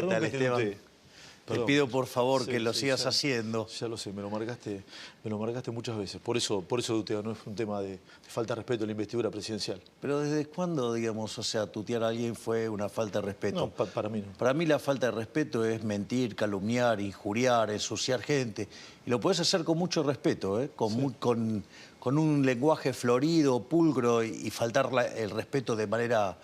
¿Qué tal, Esteban? Te pido por favor que lo sigas haciendo. Ya lo sé, me lo marcaste muchas veces. Por eso tuteo, no es un tema de falta de respeto a la investidura presidencial. Pero ¿desde cuándo, digamos, o sea, tutear a alguien fue una falta de respeto? No, para mí no. Para mí la falta de respeto es mentir, calumniar, injuriar, ensuciar gente. Y lo puedes hacer con mucho respeto, ¿eh? Con un lenguaje florido, pulcro y faltar el respeto de manera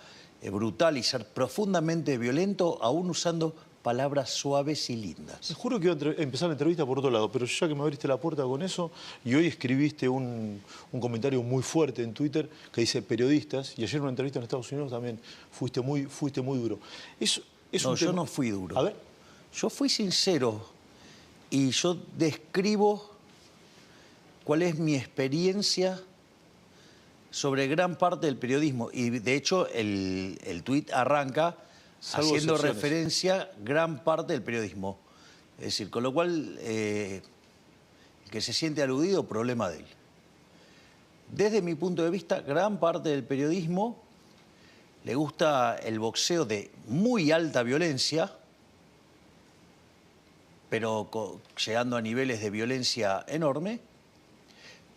brutal y ser profundamente violento, aún usando palabras suaves y lindas. Te juro que iba a empezar la entrevista por otro lado, pero ya que me abriste la puerta con eso, y hoy escribiste un comentario muy fuerte en Twitter que dice periodistas, y ayer en una entrevista en Estados Unidos también fuiste muy duro. No, yo no fui duro. A ver. Yo fui sincero y yo describo cuál es mi experiencia sobre gran parte del periodismo. Y de hecho el tuit arranca haciendo referencia a gran parte del periodismo. Es decir, con lo cual, el que se siente aludido, problema de él. Desde mi punto de vista, gran parte del periodismo le gusta el boxeo de muy alta violencia, pero llegando a niveles de violencia enorme,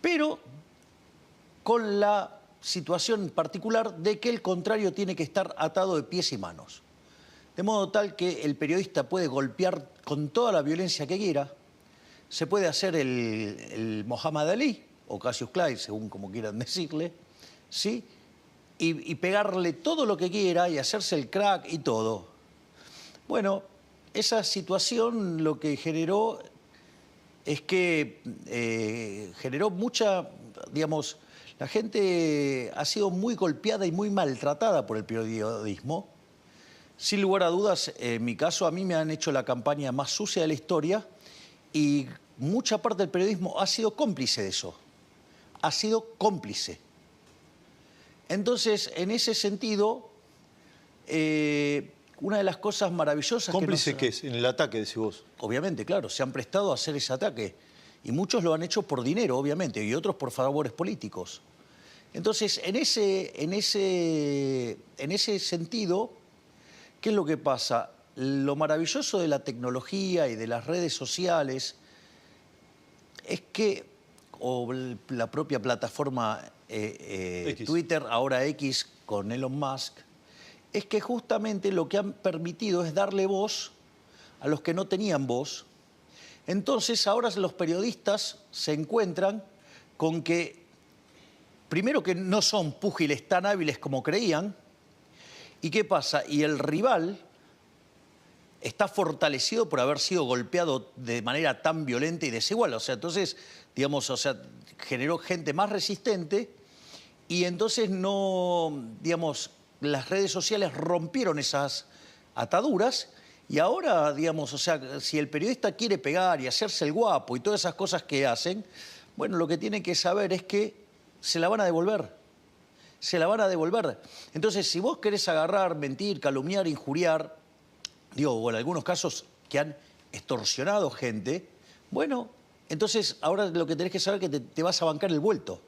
pero con la situación particular de que el contrario tiene que estar atado de pies y manos. De modo tal que el periodista puede golpear con toda la violencia que quiera, se puede hacer el Muhammad Ali, o Cassius Clay, según como quieran decirle, ¿sí? Y pegarle todo lo que quiera y hacerse el crack y todo. Bueno, esa situación lo que generó es que generó mucha, digamos, la gente ha sido muy golpeada y muy maltratada por el periodismo. Sin lugar a dudas, en mi caso, a mí me han hecho la campaña más sucia de la historia y mucha parte del periodismo ha sido cómplice de eso. Ha sido cómplice. Entonces, en ese sentido, una de las cosas maravillosas ¿Cómplice qué es? En el ataque, decís vos. Obviamente, claro, se han prestado a hacer ese ataque. Y muchos lo han hecho por dinero, obviamente, y otros por favores políticos. Entonces, en ese sentido, ¿qué es lo que pasa? Lo maravilloso de la tecnología y de las redes sociales es que, o la propia plataforma Twitter, ahora X con Elon Musk, es que justamente lo que han permitido es darle voz a los que no tenían voz. Entonces ahora los periodistas se encuentran con que, primero que no son púgiles tan hábiles como creían, ¿y qué pasa? Y el rival está fortalecido por haber sido golpeado de manera tan violenta y desigual. O sea, entonces, digamos, o sea, generó gente más resistente y entonces no, digamos, las redes sociales rompieron esas ataduras y ahora, digamos, o sea, si el periodista quiere pegar y hacerse el guapo y todas esas cosas que hacen, bueno, lo que tiene que saber es que se la van a devolver. Se la van a devolver. Entonces, si vos querés agarrar, mentir, calumniar, injuriar, digo, o en algunos casos que han extorsionado gente, bueno, entonces ahora lo que tenés que saber es que te vas a bancar el vuelto.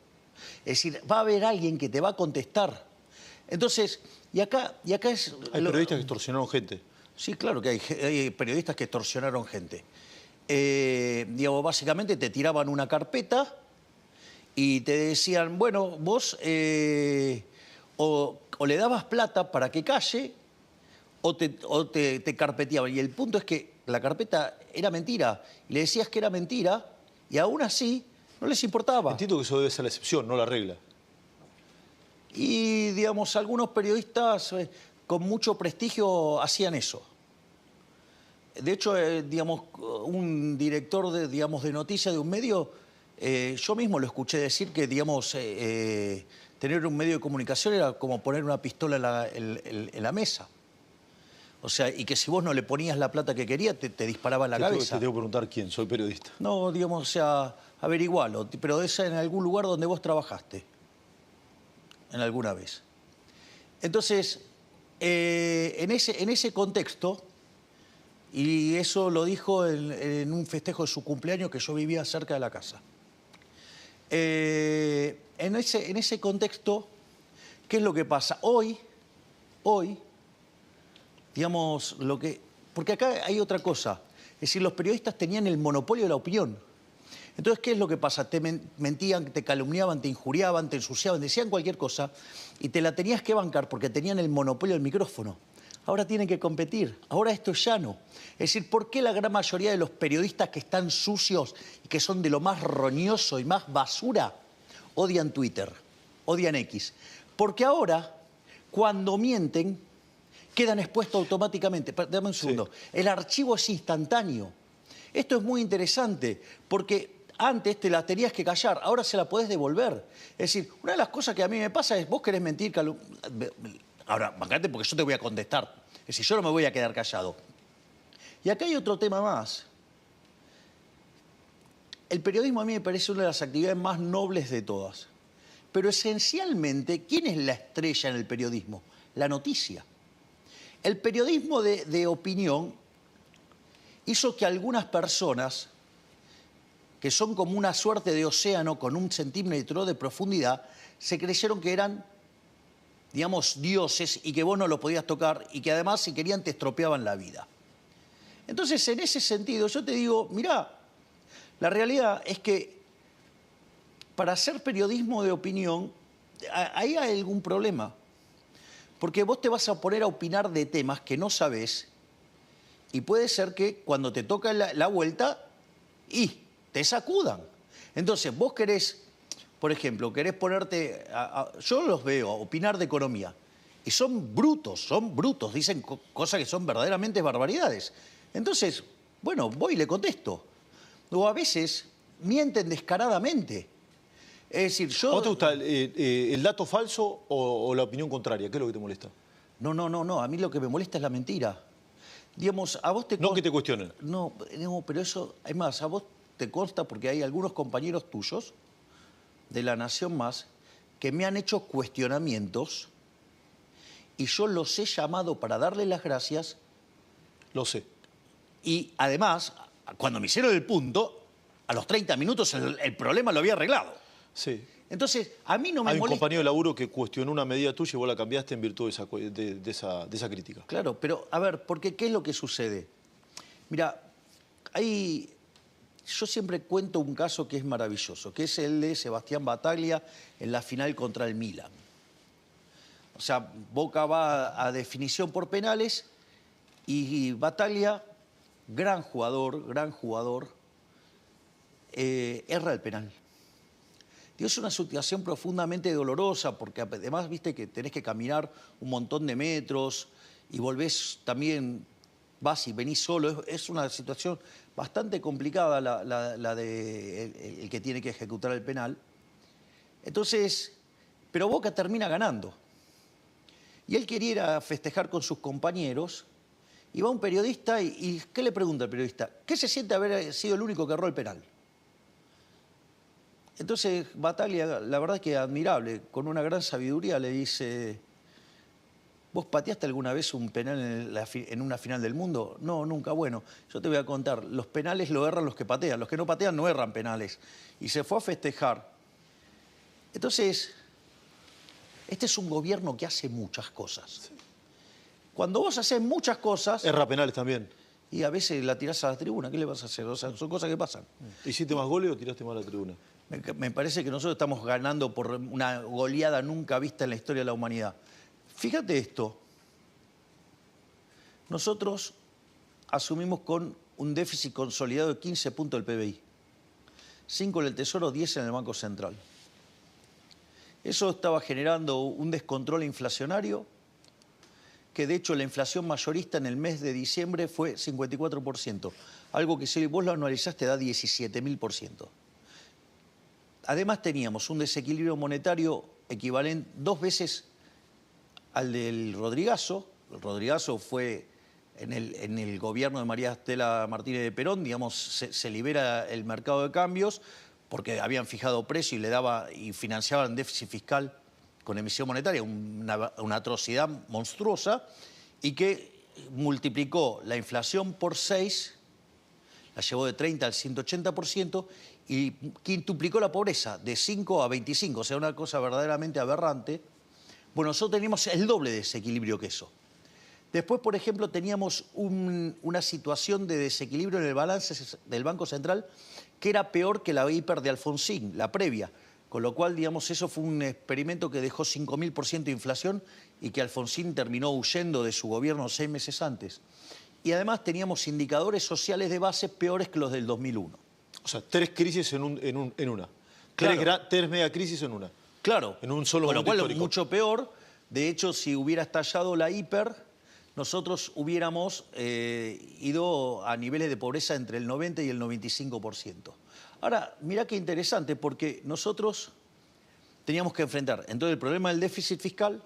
Es decir, va a haber alguien que te va a contestar. Entonces, y acá es... Hay periodistas que extorsionaron gente. Sí, claro que hay periodistas que extorsionaron gente. Digamos, básicamente te tiraban una carpeta y te decían, bueno, vos o le dabas plata para que calle o te carpeteaban. Y el punto es que la carpeta era mentira. Y le decías que era mentira y aún así no les importaba. Entiendo que eso debe ser la excepción, no la regla. Y, digamos, algunos periodistas con mucho prestigio hacían eso. De hecho, digamos, un director de noticias de un medio, yo mismo lo escuché decir que, digamos, tener un medio de comunicación era como poner una pistola en la mesa. O sea, y que si vos no le ponías la plata que quería, te disparaba en la cabeza. Te tengo que preguntar quién, soy periodista. No, digamos, o sea, averigualo, pero es en algún lugar donde vos trabajaste. En alguna vez. Entonces, en ese contexto, y eso lo dijo en un festejo de su cumpleaños que yo vivía cerca de la casa. En ese contexto, ¿qué es lo que pasa? Hoy, digamos, lo que Porque acá hay otra cosa. Es decir, los periodistas tenían el monopolio de la opinión. Entonces, ¿qué es lo que pasa? Te mentían, te calumniaban, te injuriaban, te ensuciaban, decían cualquier cosa y te la tenías que bancar porque tenían el monopolio del micrófono. Ahora tienen que competir, ahora esto es llano. Es decir, ¿por qué la gran mayoría de los periodistas que están sucios y que son de lo más roñoso y más basura odian Twitter, odian X? Porque ahora, cuando mienten, quedan expuestos automáticamente. Dame un segundo. Sí. El archivo es instantáneo. Esto es muy interesante porque antes te la tenías que callar, ahora se la podés devolver. Es decir, una de las cosas que a mí me pasa es, vos querés mentir, ahora, bancate porque yo te voy a contestar. Es decir, yo no me voy a quedar callado. Y acá hay otro tema más. El periodismo a mí me parece una de las actividades más nobles de todas. Pero esencialmente, ¿quién es la estrella en el periodismo? La noticia. El periodismo de opinión hizo que algunas personas, que son como una suerte de océano con 1 centímetro de profundidad, se creyeron que eran, digamos, dioses y que vos no lo podías tocar y que además, si querían, te estropeaban la vida. Entonces, en ese sentido, yo te digo, mirá, la realidad es que para hacer periodismo de opinión, ahí hay algún problema. Porque vos te vas a poner a opinar de temas que no sabés y puede ser que cuando te toca la vuelta, te sacudan. Entonces, vos querés, por ejemplo, querés ponerte, yo los veo, opinar de economía, y son brutos, dicen cosas que son verdaderamente barbaridades. Entonces, bueno, voy y le contesto. O a veces mienten descaradamente. Es decir, yo... ¿A vos te gusta el dato falso o la opinión contraria? ¿Qué es lo que te molesta? No, a mí lo que me molesta es la mentira. Digamos, a vos te... No que te cuestionen. No, pero eso, es más, a vos te consta porque hay algunos compañeros tuyos de La Nación Más que me han hecho cuestionamientos y yo los he llamado para darle las gracias. Lo sé. Y además, cuando me hicieron el punto, a los 30 minutos el problema lo había arreglado. Sí. Entonces, a mí no me molesta. Hay un compañero de laburo que cuestionó una medida tuya y vos la cambiaste en virtud de esa crítica. Claro, pero a ver, porque ¿qué es lo que sucede? Mira, yo siempre cuento un caso que es maravilloso, que es el de Sebastián Battaglia en la final contra el Milan. O sea, Boca va a definición por penales y Battaglia, gran jugador, erra el penal. Es una situación profundamente dolorosa porque además, viste que tenés que caminar un montón de metros y volvés también, vas y venís solo. Es una situación bastante complicada la de el que tiene que ejecutar el penal. Entonces, pero Boca termina ganando. Y él quería ir a festejar con sus compañeros y va un periodista y ¿qué le pregunta el periodista? ¿Qué se siente haber sido el único que erró el penal? Entonces, Battaglia, la verdad es que admirable, con una gran sabiduría le dice, ¿vos pateaste alguna vez un penal en una final del mundo? No, nunca. Bueno, yo te voy a contar, los penales lo erran los que patean, los que no patean no erran penales. Y se fue a festejar. Entonces, este es un gobierno que hace muchas cosas. Cuando vos haces muchas cosas... Erra penales también. Y a veces la tirás a la tribuna, ¿qué le vas a hacer? O sea, son cosas que pasan. ¿Hiciste más goles o tiraste más a la tribuna? Me parece que nosotros estamos ganando por una goleada nunca vista en la historia de la humanidad. Fíjate esto. Nosotros asumimos con un déficit consolidado de 15 puntos del PBI. 5 en el Tesoro, 10 en el Banco Central. Eso estaba generando un descontrol inflacionario, que de hecho la inflación mayorista en el mes de diciembre fue 54%. Algo que si vos lo anualizaste da 17.000%. Además teníamos un desequilibrio monetario equivalente 2 veces al del Rodrigazo. El Rodrigazo fue en el gobierno de María Estela Martínez de Perón, digamos, se libera el mercado de cambios porque habían fijado precio y financiaban déficit fiscal con emisión monetaria, una atrocidad monstruosa, y que multiplicó la inflación por 6, la llevó de 30 al 180%, y quintuplicó la pobreza de 5 a 25, o sea, una cosa verdaderamente aberrante. Bueno, nosotros teníamos el doble de desequilibrio que eso. Después, por ejemplo, teníamos una situación de desequilibrio en el balance del Banco Central que era peor que la hiper de Alfonsín, la previa. Con lo cual, digamos, eso fue un experimento que dejó 5.000% de inflación y que Alfonsín terminó huyendo de su gobierno 6 meses antes. Y además teníamos indicadores sociales de base peores que los del 2001. O sea, 3 crisis en una. Claro. Tres mega crisis en una. Claro. En un solo Con lo momento cual, histórico. mucho peor. De hecho, si hubiera estallado la hiper, nosotros hubiéramos ido a niveles de pobreza entre el 90 y el 95%. Ahora, mirá qué interesante, porque nosotros teníamos que enfrentar entonces el problema del déficit fiscal,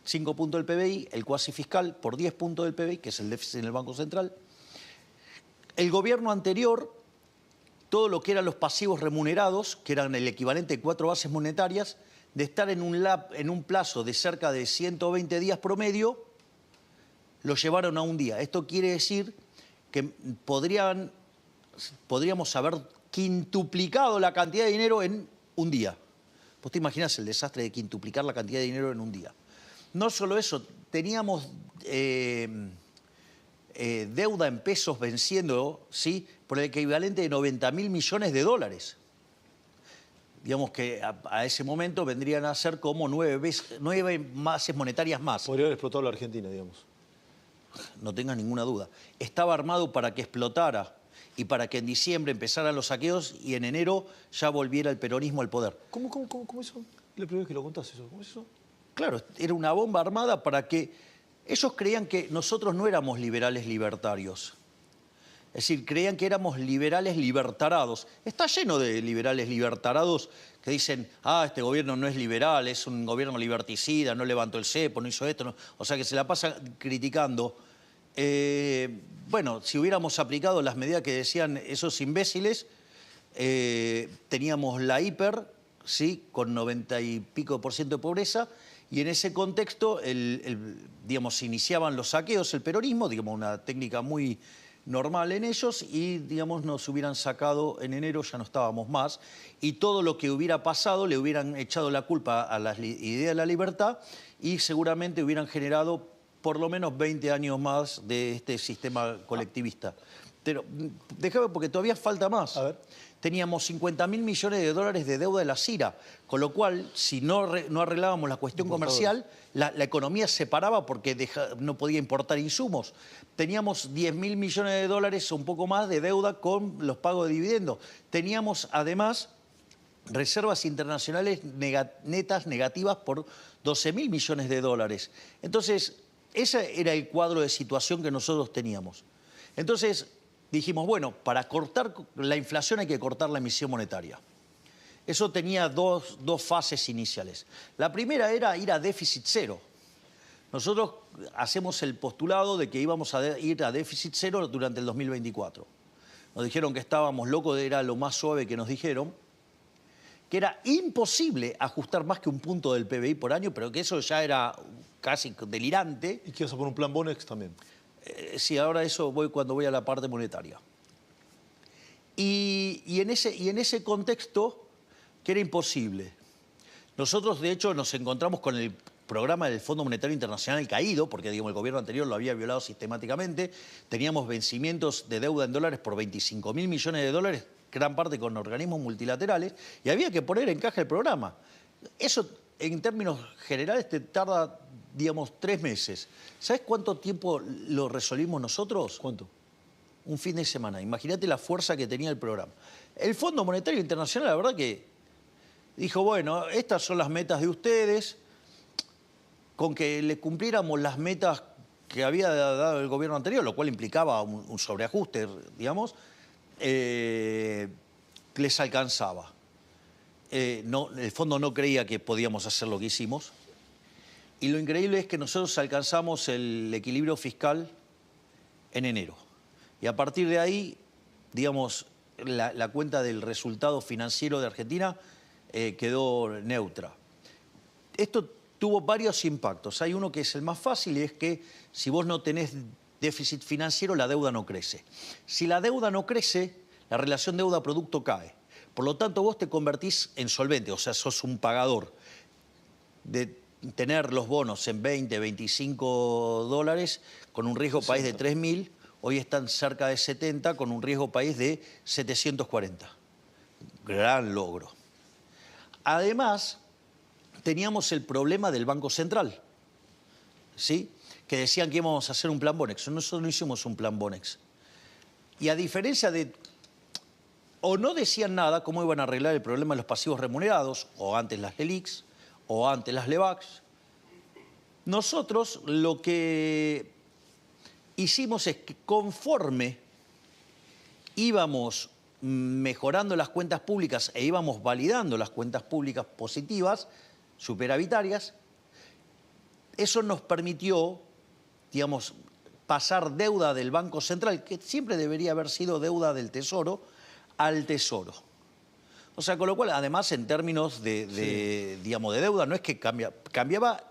5 puntos del PBI, el cuasi fiscal por 10 puntos del PBI, que es el déficit en el Banco Central. El gobierno anterior, todo lo que eran los pasivos remunerados, que eran el equivalente de 4 bases monetarias, de estar en un plazo de cerca de 120 días promedio, lo llevaron a un día. Esto quiere decir que podríamos haber quintuplicado la cantidad de dinero en un día. ¿Vos te imaginás el desastre de quintuplicar la cantidad de dinero en un día? No solo eso, teníamos deuda en pesos venciendo, ¿sí?, por el equivalente de 90.000 millones de dólares. Digamos que a ese momento vendrían a ser como 9 bases monetarias más. Podría haber explotado la Argentina, digamos. No tengas ninguna duda. Estaba armado para que explotara y para que en diciembre empezaran los saqueos y en enero ya volviera el peronismo al poder. ¿Cómo eso? La primera vez que lo contás eso. ¿Cómo es eso? Claro, era una bomba armada para que... Ellos creían que nosotros no éramos liberales libertarios. Es decir, creían que éramos liberales libertarados. Está lleno de liberales libertarados que dicen, este gobierno no es liberal, es un gobierno liberticida, no levantó el cepo, no hizo esto. No. O sea, que se la pasa criticando. Bueno, si hubiéramos aplicado las medidas que decían esos imbéciles, teníamos la hiper, ¿sí?, con 90 y pico % de pobreza, y en ese contexto, digamos, se iniciaban los saqueos, el peronismo, digamos, una técnica muy normal en ellos, y, digamos, nos hubieran sacado en enero, ya no estábamos más, y todo lo que hubiera pasado le hubieran echado la culpa a la idea de la libertad y seguramente hubieran generado por lo menos 20 años más de este sistema colectivista. Pero déjame, porque todavía falta más. A ver. Teníamos 50.000 millones de dólares de deuda de la CIRA, con lo cual, si no arreglábamos la cuestión comercial, la economía se paraba porque no podía importar insumos. Teníamos 10.000 millones de dólares o un poco más de deuda con los pagos de dividendos. Teníamos, además, reservas internacionales netas negativas por 12.000 millones de dólares. Entonces, ese era el cuadro de situación que nosotros teníamos. Entonces, dijimos, bueno, para cortar la inflación hay que cortar la emisión monetaria. Eso tenía dos fases iniciales. La primera era ir a déficit cero. Nosotros hacemos el postulado de que íbamos a ir a déficit cero durante el 2024. Nos dijeron que estábamos locos, era lo más suave que nos dijeron, que era imposible ajustar más que un punto del PBI por año, pero que eso ya era casi delirante. ¿Y qué vas a poner un plan Bonex también? Sí, ahora eso voy cuando voy a la parte monetaria. Y en ese contexto, que era imposible. Nosotros, de hecho, nos encontramos con el programa del Fondo Monetario Internacional caído, porque digamos, el gobierno anterior lo había violado sistemáticamente. Teníamos vencimientos de deuda en dólares por 25.000 millones de dólares, gran parte con organismos multilaterales, y había que poner en caja el programa. Eso, en términos generales, te tarda, digamos, 3 meses. ¿Sabes cuánto tiempo lo resolvimos nosotros? ¿Cuánto? Un fin de semana. Imagínate la fuerza que tenía el programa. El Fondo Monetario Internacional, la verdad que dijo, bueno, estas son las metas de ustedes, con que le cumpliéramos las metas que había dado el gobierno anterior, lo cual implicaba un sobreajuste, digamos, les alcanzaba. El fondo no creía que podíamos hacer lo que hicimos. Y lo increíble es que nosotros alcanzamos el equilibrio fiscal en enero. Y a partir de ahí, digamos, la cuenta del resultado financiero de Argentina quedó neutra. Esto tuvo varios impactos. Hay uno que es el más fácil y es que si vos no tenés déficit financiero, la deuda no crece. Si la deuda no crece, la relación deuda-producto cae. Por lo tanto, vos te convertís en solvente, o sea, sos un pagador. tener los bonos en 20, 25 dólares con un riesgo país de 3.000, hoy están cerca de 70 con un riesgo país de 740. Gran logro. Además, teníamos el problema del Banco Central, ¿sí? Que decían que íbamos a hacer un plan Bonex. Nosotros no hicimos un plan Bonex. Y a diferencia de... O no decían nada cómo iban a arreglar el problema de los pasivos remunerados, o antes las LELIQs, o antes las LEBACs. Nosotros lo que hicimos es que conforme íbamos mejorando las cuentas públicas e íbamos validando las cuentas públicas positivas, superavitarias, eso nos permitió, digamos, pasar deuda del Banco Central, que siempre debería haber sido deuda del Tesoro, al Tesoro. O sea, con lo cual, además, en términos digamos, de deuda, no es que cambiaba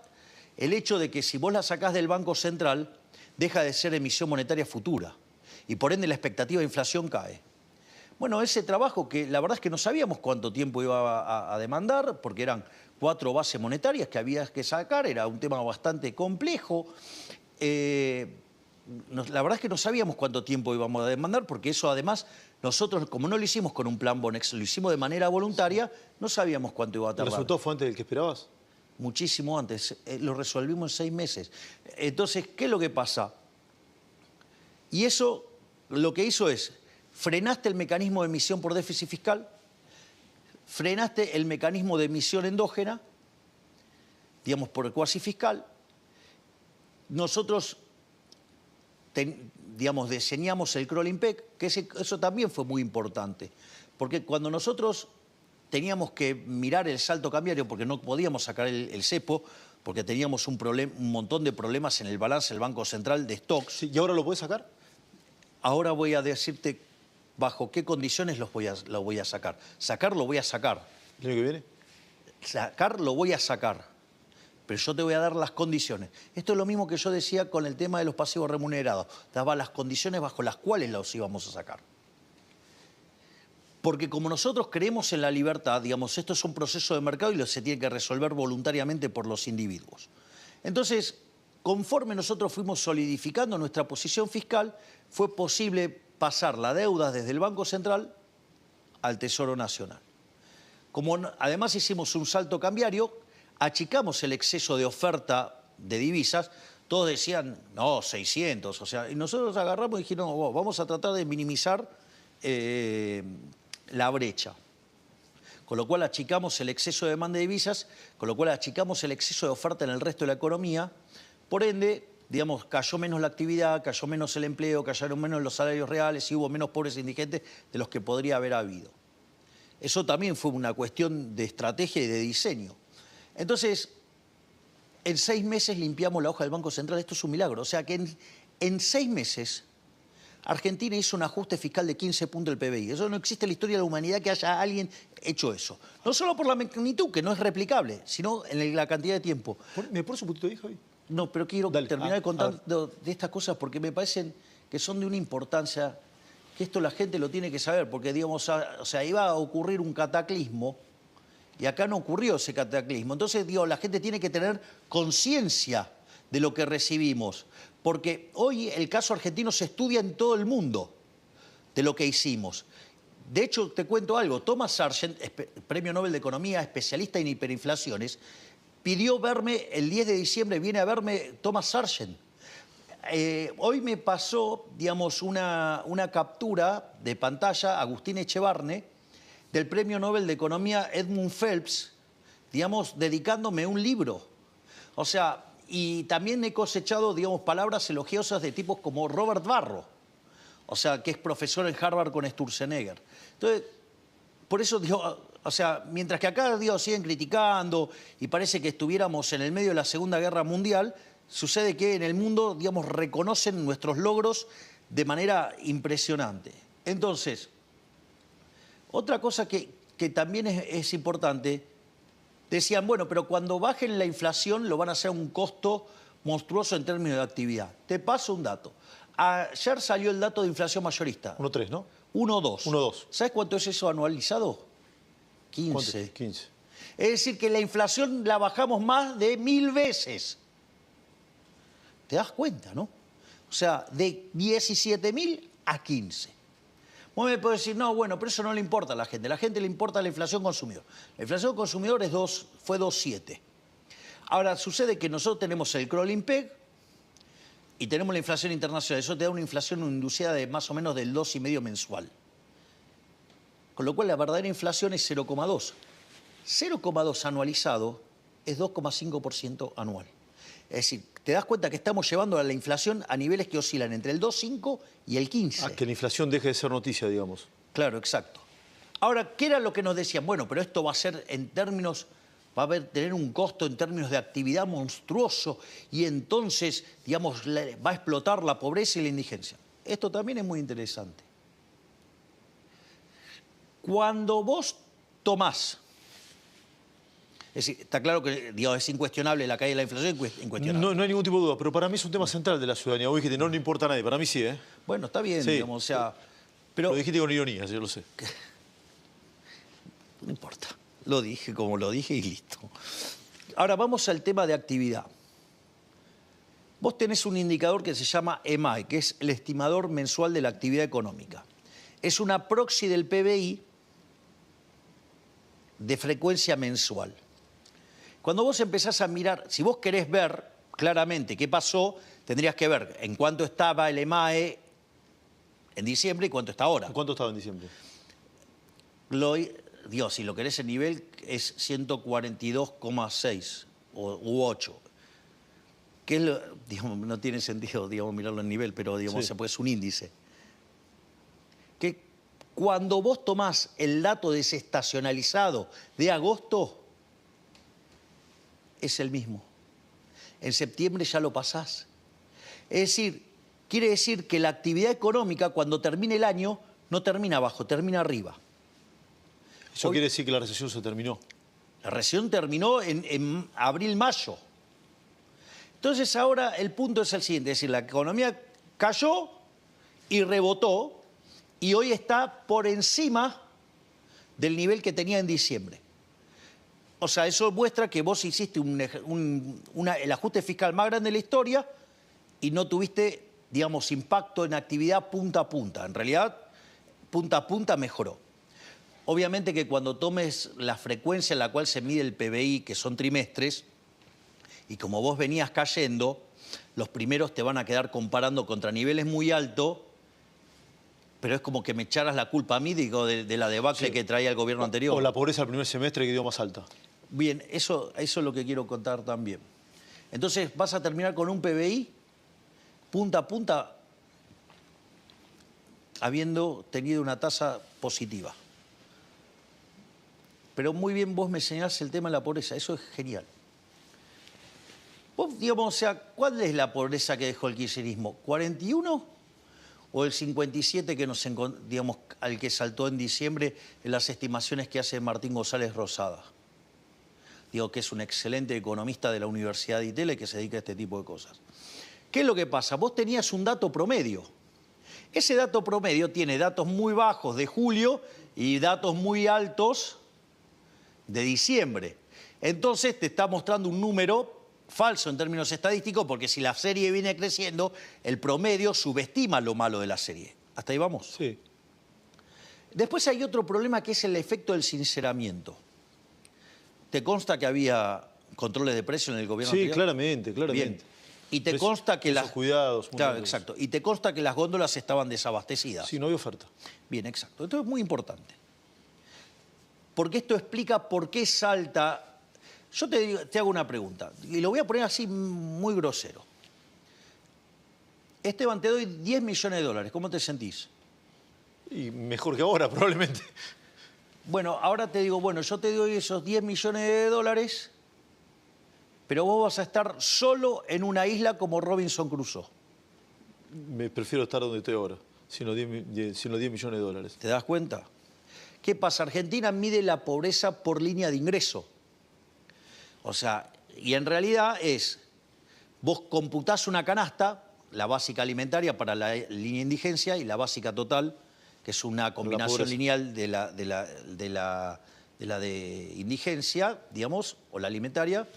el hecho de que si vos la sacás del Banco Central, deja de ser emisión monetaria futura y por ende la expectativa de inflación cae. Bueno, ese trabajo que la verdad es que no sabíamos cuánto tiempo iba a demandar, porque eran 4 bases monetarias que había que sacar, era un tema bastante complejo. La verdad es que no sabíamos cuánto tiempo íbamos a demandar, porque eso además, nosotros como no lo hicimos con un plan Bonex, lo hicimos de manera voluntaria, no sabíamos cuánto iba a tardar. ¿El resultado fue antes del que esperabas? Muchísimo antes, lo resolvimos en 6 meses. Entonces, ¿qué es lo que pasa? Y eso lo que hizo es, frenaste el mecanismo de emisión por déficit fiscal, frenaste el mecanismo de emisión endógena, digamos, por el cuasi fiscal. Nosotros, digamos, diseñamos el crawling peg, que eso también fue muy importante, porque cuando nosotros teníamos que mirar el salto cambiario, porque no podíamos sacar el cepo, porque teníamos un montón de problemas en el balance del Banco Central de stocks. Sí, ¿y ahora lo puedes sacar? Ahora voy a decirte bajo qué condiciones lo voy a sacar. Sacar lo voy a sacar. ¿El año que viene? Sacar lo voy a sacar. Pero yo te voy a dar las condiciones. Esto es lo mismo que yo decía con el tema de los pasivos remunerados. Daba las condiciones bajo las cuales los íbamos a sacar. Porque como nosotros creemos en la libertad, digamos, esto es un proceso de mercado y se tiene que resolver voluntariamente por los individuos. Entonces, conforme nosotros fuimos solidificando nuestra posición fiscal, fue posible pasar la deuda desde el Banco Central al Tesoro Nacional. Como además hicimos un salto cambiario, achicamos el exceso de oferta de divisas. Todos decían, no, 600, o sea, y nosotros agarramos y dijimos, no, vamos a tratar de minimizar la brecha. Con lo cual achicamos el exceso de demanda de divisas, con lo cual achicamos el exceso de oferta en el resto de la economía. Por ende, digamos, cayó menos la actividad, cayó menos el empleo, cayeron menos los salarios reales y hubo menos pobres e indigentes de los que podría haber habido. Eso también fue una cuestión de estrategia y de diseño. Entonces, en 6 meses limpiamos la hoja del Banco Central. Esto es un milagro. O sea que en 6 meses Argentina hizo un ajuste fiscal de 15 puntos del PBI. Eso no existe en la historia de la humanidad que haya alguien hecho eso. No solo por la magnitud, que no es replicable, sino en la cantidad de tiempo. ¿Me pones un poquito ahí, Javi? No, pero quiero terminar de contar de estas cosas porque me parecen que son de una importancia que esto la gente lo tiene que saber, porque digamos, o sea, iba a ocurrir un cataclismo y acá no ocurrió ese cataclismo. Entonces, digo, la gente tiene que tener conciencia de lo que recibimos, porque hoy el caso argentino se estudia en todo el mundo de lo que hicimos. De hecho, te cuento algo, Thomas Sargent, Premio Nobel de Economía, especialista en hiperinflaciones, pidió verme, el 10 de diciembre viene a verme Thomas Sargent. Hoy me pasó, digamos, una captura de pantalla, Agustín Echevarne, del Premio Nobel de Economía Edmund Phelps, digamos, dedicándome un libro. O sea, y también he cosechado, digamos, palabras elogiosas de tipos como Robert Barro, o sea, que es profesor en Harvard con Sturzenegger. Entonces, por eso digo, o sea, mientras que acá, digo, siguen criticando y parece que estuviéramos en el medio de la Segunda Guerra Mundial, sucede que en el mundo, digamos, reconocen nuestros logros de manera impresionante. Entonces, otra cosa que también es importante, decían, bueno, pero cuando bajen la inflación lo van a hacer a un costo monstruoso en términos de actividad. Te paso un dato. Ayer salió el dato de inflación mayorista. 1,3, ¿no? 1,2. 1,2. ¿Sabes cuánto es eso anualizado? 15. ¿Cuánto? 15. Es decir, que la inflación la bajamos más de 1000 veces. ¿Te das cuenta, no? O sea, de 17.000 a 15. Vos me podés decir, no, bueno, pero eso no le importa a la gente. A la gente le importa la inflación consumidor. La inflación consumidor fue 2,7. Ahora, sucede que nosotros tenemos el crawling peg y tenemos la inflación internacional. Eso te da una inflación inducida de más o menos del 2,5 mensual. Con lo cual, la verdadera inflación es 0,2. 0,2 anualizado es 2,5% anual. Es decir, te das cuenta que estamos llevando a la inflación a niveles que oscilan entre el 2,5 y el 15. Ah, que la inflación deje de ser noticia, digamos. Claro, exacto. Ahora, ¿qué era lo que nos decían? Bueno, pero esto va a ser en términos, va a tener un costo en términos de actividad monstruoso y entonces, digamos, va a explotar la pobreza y la indigencia. Esto también es muy interesante. Cuando vos tomás, es decir, está claro que digamos, es incuestionable la caída de la inflación, incuestionable. No hay ningún tipo de duda, pero para mí es un tema central de la ciudadanía. Vos dijiste, no le importa a nadie, para mí sí, ¿eh? Bueno, está bien, Sí. digamos, o sea, pero Lo dijiste con ironía, yo lo sé. no importa, lo dije como lo dije y listo. Ahora vamos al tema de actividad. Vos tenés un indicador que se llama EMAE, que es el estimador mensual de la actividad económica. Es una proxy del PBI de frecuencia mensual. Cuando vos empezás a mirar, si vos querés ver claramente qué pasó, tendrías que ver en cuánto estaba el EMAE en diciembre y cuánto está ahora. ¿Cuánto estaba en diciembre? Dios, si lo querés en nivel es 142,6 u 8. Que es digamos, no tiene sentido digamos, mirarlo en nivel, pero digamos, Sí. es un índice. Que cuando vos tomás el dato desestacionalizado de agosto, es el mismo. En septiembre ya lo pasás. Es decir, quiere decir que la actividad económica, cuando termine el año, no termina abajo, termina arriba. Eso quiere decir que la recesión se terminó. La recesión terminó en abril-mayo. Entonces ahora el punto es el siguiente, es decir, la economía cayó y rebotó y hoy está por encima del nivel que tenía en diciembre. O sea, eso muestra que vos hiciste el ajuste fiscal más grande de la historia y no tuviste, digamos, impacto en actividad punta a punta. En realidad, punta a punta mejoró. Obviamente que cuando tomes la frecuencia en la cual se mide el PBI, que son trimestres, y como vos venías cayendo, los primeros te van a quedar comparando contra niveles muy altos, pero es como que me echaras la culpa a mí, digo, de la debacle que traía el gobierno anterior. O la pobreza del primer semestre que dio más alta. Bien, eso es lo que quiero contar también. Entonces vas a terminar con un PBI punta a punta habiendo tenido una tasa positiva. Pero muy bien vos me señalás el tema de la pobreza, eso es genial. Vos, digamos, o sea, ¿cuál es la pobreza que dejó el kirchnerismo? ¿41 o el 57 que digamos, al que saltó en diciembre en las estimaciones que hace Martín González Rosada? Digo que es un excelente economista de la Universidad de Itela y que se dedica a este tipo de cosas. ¿Qué es lo que pasa? Vos tenías un dato promedio. Ese dato promedio tiene datos muy bajos de julio y datos muy altos de diciembre. Entonces te está mostrando un número falso en términos estadísticos porque si la serie viene creciendo, el promedio subestima lo malo de la serie. ¿Hasta ahí vamos? Sí. Después hay otro problema que es el efecto del sinceramiento. ¿Te consta que había controles de precios en el gobierno anterior? Sí, claramente. Bien. Y te consta que las... Cuidados. Claro, exacto. Y te consta que las góndolas estaban desabastecidas. Sí, no había oferta. Bien, exacto. Esto es muy importante. Porque esto explica por qué salta... Yo te hago una pregunta, y lo voy a poner así muy grosero. Esteban, te doy 10 millones de dólares, ¿cómo te sentís? Y mejor que ahora, probablemente. Bueno, ahora te digo, bueno, yo te doy esos 10 millones de dólares, pero vos vas a estar solo en una isla como Robinson Crusoe. Me prefiero estar donde estoy ahora, sin los 10 millones de dólares. ¿Te das cuenta? ¿Qué pasa? Argentina mide la pobreza por línea de ingreso. O sea, y en realidad vos computás una canasta, la básica alimentaria para la línea de indigencia y la básica total, que es una combinación lineal de de indigencia, digamos, o la alimentaria,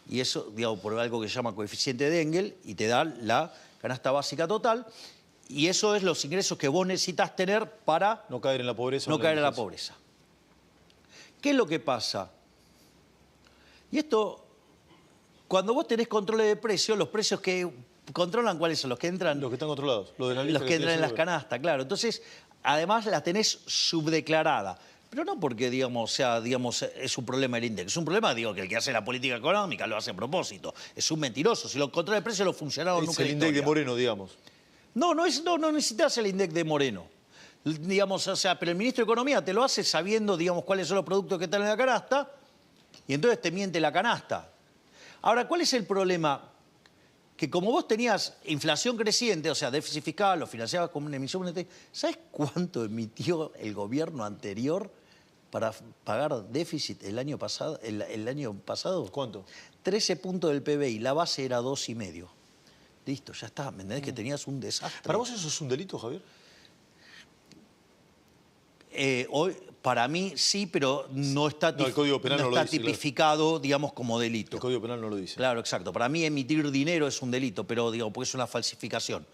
y eso, digamos, por algo que se llama coeficiente de Engel, y te da la canasta básica total, y eso es los ingresos que vos necesitas tener para no caer en la pobreza. no caer en la pobreza. ¿Qué es lo que pasa? Y esto, cuando vos tenés controles de precios, los precios que controlan, ¿cuáles son? Los que entran... Los que están controlados, los de la lista. Los que entran en las canastas, claro. Entonces, además la tenés subdeclarada. Pero no porque, digamos, es un problema el INDEC. Es un problema, digo, que el que hace la política económica lo hace a propósito. Es un mentiroso. Si los controles de precios los funcionaron nunca en la historia. Es el INDEC de Moreno, digamos. No necesitas el INDEC de Moreno. Digamos, pero el ministro de Economía te lo hace sabiendo, digamos, cuáles son los productos que están en la canasta, y entonces te miente la canasta. Ahora, ¿cuál es el problema? Que como vos tenías inflación creciente, o sea, déficit fiscal, lo financiabas con una emisión monetaria, ¿sabes cuánto emitió el gobierno anterior para pagar déficit el año pasado? ¿Cuánto? 13 puntos del PBI, la base era 2,5. Listo, ya está, ¿me entendés? Que tenías un desastre. ¿Para vos eso es un delito, Javier? Hoy, para mí sí, pero no está, el Código Penal no lo dice, tipificado, claro, digamos, como delito. El Código Penal no lo dice. Claro, exacto. Para mí emitir dinero es un delito, pero digo, porque es una falsificación.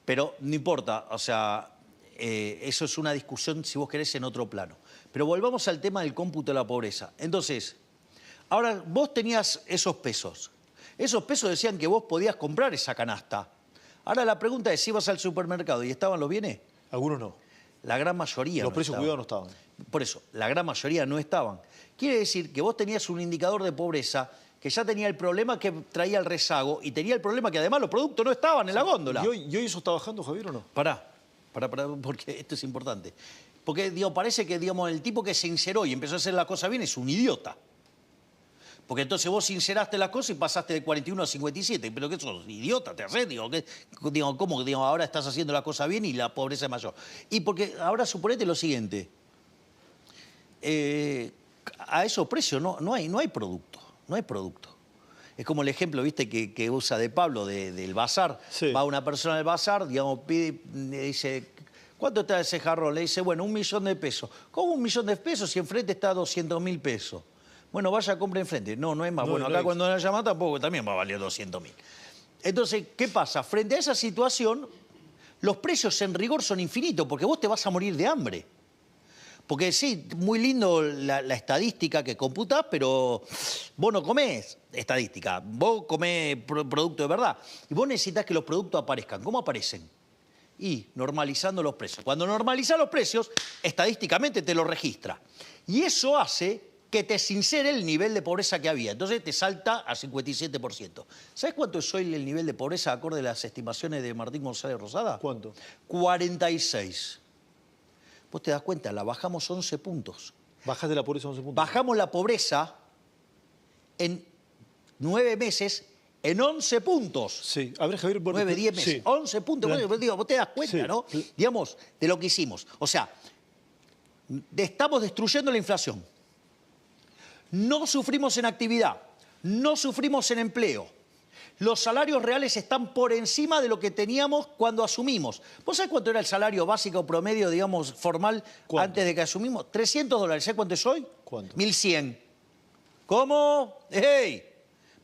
Pero no importa, o sea, eso es una discusión, si vos querés, en otro plano. Pero volvamos al tema del cómputo de la pobreza. Entonces, ahora vos tenías esos pesos. Esos pesos decían que vos podías comprar esa canasta. Ahora la pregunta es, si ibas al supermercado y estaban los bienes. Algunos no. La gran mayoría Los precios cuidados no estaban. Por eso, la gran mayoría no estaban. Quiere decir que vos tenías un indicador de pobreza que ya tenía el problema que traía el rezago y tenía el problema que además los productos no estaban en la góndola. ¿Y hoy eso está bajando, Javier, o no? Pará, porque esto es importante. Porque digo, parece que digamos, el tipo que se sinceró y empezó a hacer la cosa bien es un idiota. Porque entonces vos sinceraste la cosa y pasaste de 41 a 57. ¿Pero qué sos? ¿Idiota? ¿Te haces? ¿Cómo ahora estás haciendo la cosa bien y la pobreza es mayor? Y porque ahora suponete lo siguiente. A esos precios no hay producto. No hay producto. Es como el ejemplo, viste, que usa de Pablo del bazar. Sí. Va una persona al bazar, digamos, pide, le dice, ¿cuánto está ese jarrón? Le dice, bueno, 1 millón de pesos. ¿Cómo 1 millón de pesos si enfrente está 200.000 pesos? Bueno, vaya, compre enfrente. No es más. Bueno, acá cuando la llama tampoco, también va a valer 200.000. Entonces, ¿qué pasa? Frente a esa situación, los precios en rigor son infinitos, porque vos te vas a morir de hambre. Porque sí, muy lindo la estadística que computás, pero vos no comés estadística, vos comés producto de verdad. Y vos necesitas que los productos aparezcan. ¿Cómo aparecen? Y normalizando los precios. Cuando normalizás los precios, estadísticamente te lo registra. Y eso hace que te sincere el nivel de pobreza que había. Entonces te salta a 57%. ¿Sabes cuánto es hoy el nivel de pobreza acorde a las estimaciones de Martín González Rosada? ¿Cuánto? 46. Vos te das cuenta, la bajamos 11 puntos. ¿Bajaste la pobreza 11 puntos? Bajamos la pobreza en 9 meses en 11 puntos. Sí. A ver, Javier... 9, 10 meses. Sí. 11 puntos. Digo, vos te das cuenta, sí, ¿no? Digamos, de lo que hicimos. O sea, estamos destruyendo la inflación. No sufrimos en actividad, no sufrimos en empleo. Los salarios reales están por encima de lo que teníamos cuando asumimos. ¿Vos sabés cuánto era el salario básico promedio, digamos, formal, ¿cuánto? Antes de que asumimos? $300. ¿Sabés cuánto es hoy? ¿Cuánto? 1.100. ¿Cómo? ¡Hey!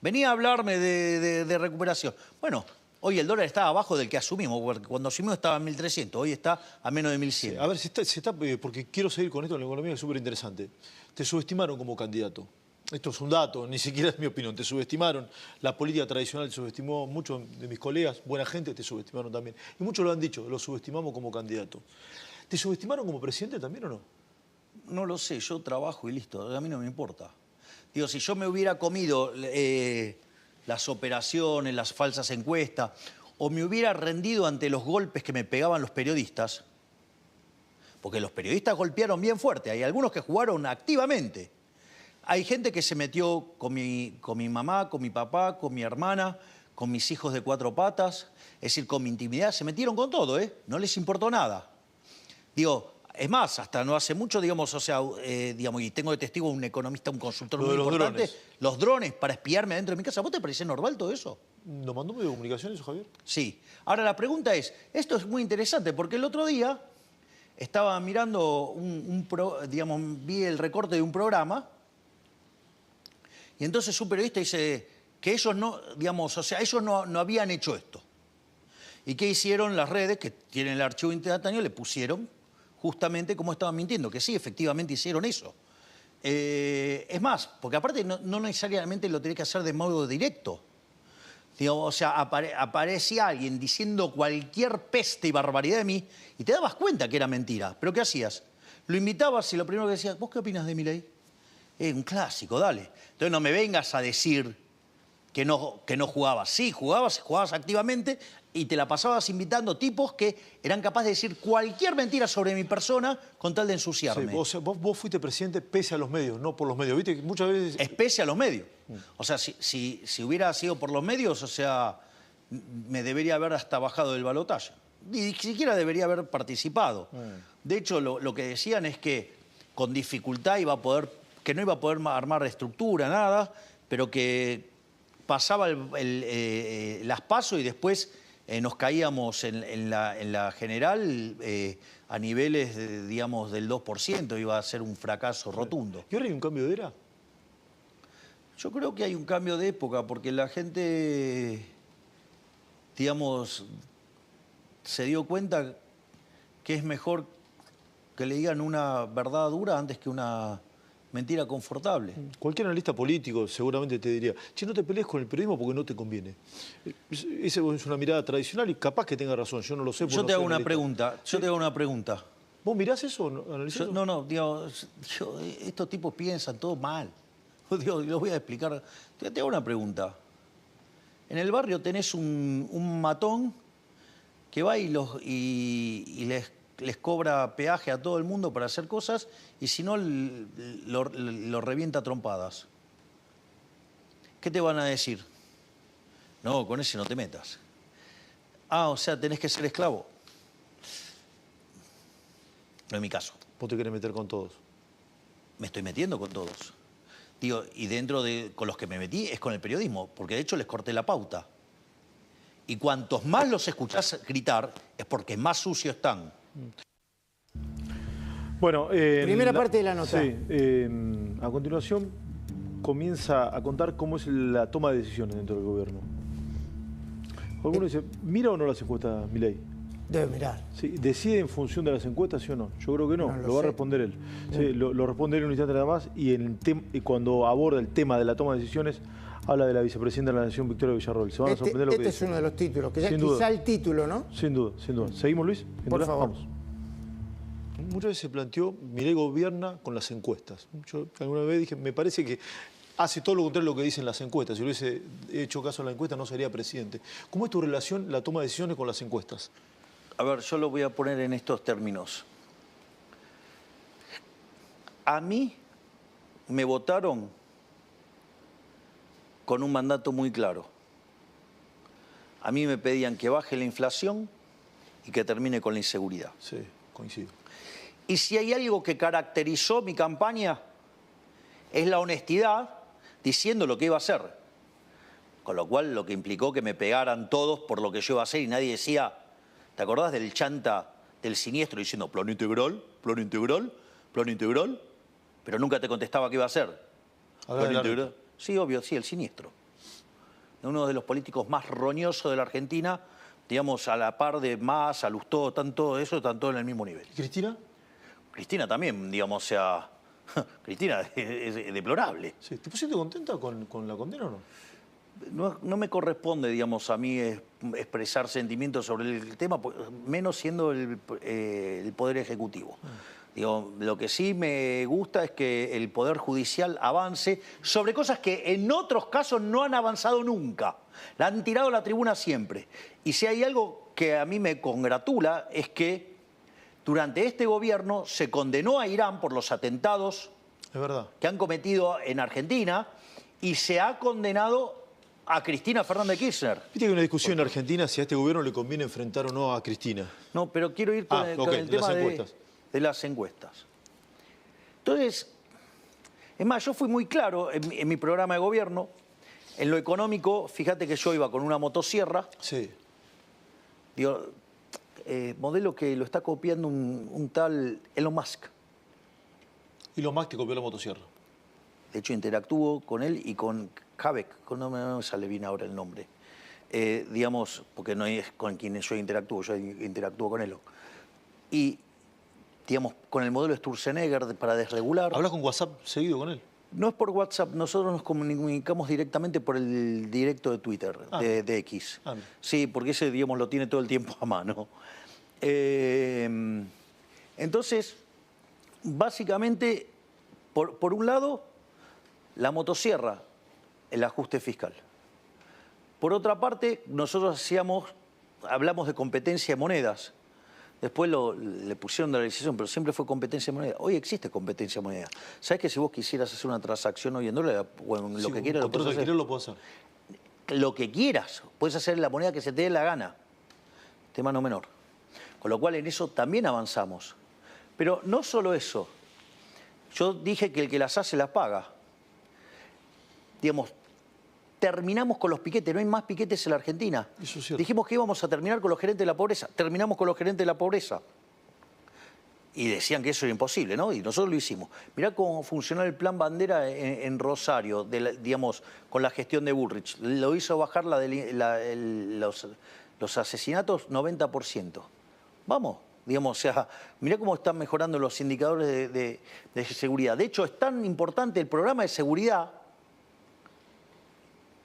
Venía a hablarme de recuperación. Bueno, hoy el dólar está abajo del que asumimos, porque cuando asumimos estaba en 1.300, hoy está a menos de 1.100. Sí, a ver, porque quiero seguir con esto en la economía, que es súper interesante. Te subestimaron como candidato. Esto es un dato, ni siquiera es mi opinión. Te subestimaron. La política tradicional te subestimó. Muchos de mis colegas, buena gente, te subestimaron también. Y muchos lo han dicho, lo subestimamos como candidato. ¿Te subestimaron como presidente también o no? No lo sé, yo trabajo y listo, a mí no me importa. Digo, si yo me hubiera comido las operaciones, las falsas encuestas, o me hubiera rendido ante los golpes que me pegaban los periodistas, porque los periodistas golpearon bien fuerte, hay algunos que jugaron activamente. Hay gente que se metió con mi mamá, con mi papá, con mi hermana, con mis hijos de 4 patas, es decir, con mi intimidad, se metieron con todo, no les importó nada. Digo, es más, hasta no hace mucho, digamos, o sea, digamos, y tengo de testigo un economista, un consultor muy importante, drones. Los drones para espiarme adentro de mi casa. ¿Vos te parece normal todo eso? ¿Nos mandó medio de comunicación eso, Javier? Sí. Ahora la pregunta es, esto es muy interesante, porque el otro día estaba mirando digamos, vi el recorte de un programa y entonces un periodista dice que ellos no, digamos, o sea, ellos no habían hecho esto. ¿Y qué hicieron las redes, que tienen el archivo instantáneo? Le pusieron justamente cómo estaban mintiendo, que sí, efectivamente hicieron eso. Es más, porque aparte no necesariamente lo tenés que hacer de modo directo. Digo, o sea, aparecía alguien diciendo cualquier peste y barbaridad de mí y te dabas cuenta que era mentira. ¿Pero qué hacías? Lo invitabas y lo primero que decías, ¿vos qué opinas de Milei? Un clásico, dale. Entonces no me vengas a decir que no jugabas. Sí, jugabas activamente y te la pasabas invitando tipos que eran capaces de decir cualquier mentira sobre mi persona con tal de ensuciarme. Sí, vos fuiste presidente pese a los medios, no por los medios. ¿Viste? Muchas veces... Es pese a los medios. O sea, si hubiera sido por los medios, o sea, me debería haber hasta bajado del balotaje. Ni siquiera debería haber participado. De hecho, lo que decían es que con dificultad que no iba a poder armar estructura, nada, pero que pasaba las PASO y después nos caíamos en la general a niveles, digamos, del 2%. Iba a ser un fracaso rotundo. ¿Y ahora hay un cambio de era? Yo creo que hay un cambio de época porque la gente, digamos, se dio cuenta que es mejor que le digan una verdad dura antes que una mentira confortable. Cualquier analista político seguramente te diría, che, no te pelees con el periodismo porque no te conviene. Esa es una mirada tradicional y capaz que tenga razón, yo no lo sé. Yo te hago una pregunta. ¿Vos mirás eso? ¿Analizás eso? No, digo, estos tipos piensan todo mal. Digo, los voy a explicar. Te hago una pregunta. En el barrio tenés un matón que va y les cobra peaje a todo el mundo para hacer cosas y si no lo revienta a trompadas. ¿Qué te van a decir? No, con ese no te metas. Ah, o sea, tenés que ser esclavo. No es mi caso. Vos te querés meter con todos. Me estoy metiendo con todos. Digo, y con los que me metí es con el periodismo, porque de hecho les corté la pauta. Y cuantos más los escuchás gritar, es porque más sucios están. Bueno, primera parte de la nota. Sí, a continuación comienza a contar cómo es la toma de decisiones dentro del gobierno. Alguno dice, ¿mira o no las encuestas, Milei? Debe mirar. Sí, ¿decide en función de las encuestas, sí o no? Yo creo que no, No lo va a responder él. Sí, lo responde él en un instante nada más y cuando aborda el tema de la toma de decisiones, habla de la vicepresidenta de la Nación, Victoria Villarroel. Se van a sorprender lo que dice. Este es uno de los títulos, que ya Sin quizá duda. el título, ¿no? Sin duda, sin duda. ¿Seguimos, Luis? Por favor. Vamos. Muchas veces se planteó, Milei gobierna con las encuestas. Yo alguna vez dije, me parece que hace todo lo contrario de lo que dicen las encuestas. Si hubiese hecho caso a la encuesta no sería presidente. ¿Cómo es tu relación, la toma de decisiones con las encuestas? A ver, yo lo voy a poner en estos términos. A mí me votaron con un mandato muy claro. A mí me pedían que baje la inflación y que termine con la inseguridad. Sí, coincido. Y si hay algo que caracterizó mi campaña, es la honestidad diciendo lo que iba a hacer. Con lo cual, lo que implicó que me pegaran todos por lo que yo iba a hacer y nadie decía, ¿te acordás del chanta del siniestro diciendo plan integral, plan integral, plan integral? Pero nunca te contestaba qué iba a hacer. Plan integral. Sí, obvio, sí, el siniestro. Uno de los políticos más roñosos de la Argentina, digamos, a la par de Massa, Lustó, tanto eso, están todos en el mismo nivel. ¿Y Cristina? Cristina también, digamos, o sea, Cristina es deplorable. Sí. ¿Te pusiste contenta con la condena o no? No me corresponde, digamos, a mí expresar sentimientos sobre el tema, menos siendo el Poder Ejecutivo. Digo, lo que sí me gusta es que el Poder Judicial avance sobre cosas que en otros casos no han avanzado nunca. La han tirado a la tribuna siempre. Y si hay algo que a mí me congratula es que durante este gobierno se condenó a Irán por los atentados que han cometido en Argentina y se ha condenado a Cristina Fernández de Kirchner. Viste que hay una discusión en Argentina si a este gobierno le conviene enfrentar o no a Cristina. No, pero quiero ir con el tema de las encuestas. Entonces, es más, yo fui muy claro en mi programa de gobierno. En lo económico, fíjate que yo iba con una motosierra. Sí. Digo, modelo que lo está copiando un tal Elon Musk. Elon Musk te copió la motosierra. De hecho, interactúo con él y con Habeck, no me sale bien ahora el nombre. Digamos, porque no es con quien yo interactúo con él. Y, digamos, con el modelo Sturzenegger para desregular. ¿Hablas con WhatsApp seguido con él? No es por WhatsApp, nosotros nos comunicamos directamente por el directo de Twitter, de X. Sí, porque ese, digamos, lo tiene todo el tiempo a mano. Entonces, básicamente, por un lado, la motosierra, el ajuste fiscal. Por otra parte, nosotros hablamos de competencia de monedas. Después le pusieron dolarización, pero siempre fue competencia de moneda. Hoy existe competencia de moneda. ¿Sabes que si vos quisieras hacer una transacción hoy en dólar, bueno, lo que quieras lo puedes hacer? Lo puedo hacer. Lo que quieras. Puedes hacer la moneda que se te dé la gana. Tema no menor. Con lo cual en eso también avanzamos. Pero no solo eso. Yo dije que el que las hace las paga. Digamos, terminamos con los piquetes, no hay más piquetes en la Argentina. Eso es cierto. Dijimos que íbamos a terminar con los gerentes de la pobreza, terminamos con los gerentes de la pobreza. Y decían que eso era imposible, ¿no? Y nosotros lo hicimos. Mirá cómo funcionó el plan Bandera en Rosario, digamos, con la gestión de Bullrich. Lo hizo bajar los asesinatos 90%. Vamos, digamos, o sea, mirá cómo están mejorando los indicadores de seguridad. De hecho, es tan importante el programa de seguridad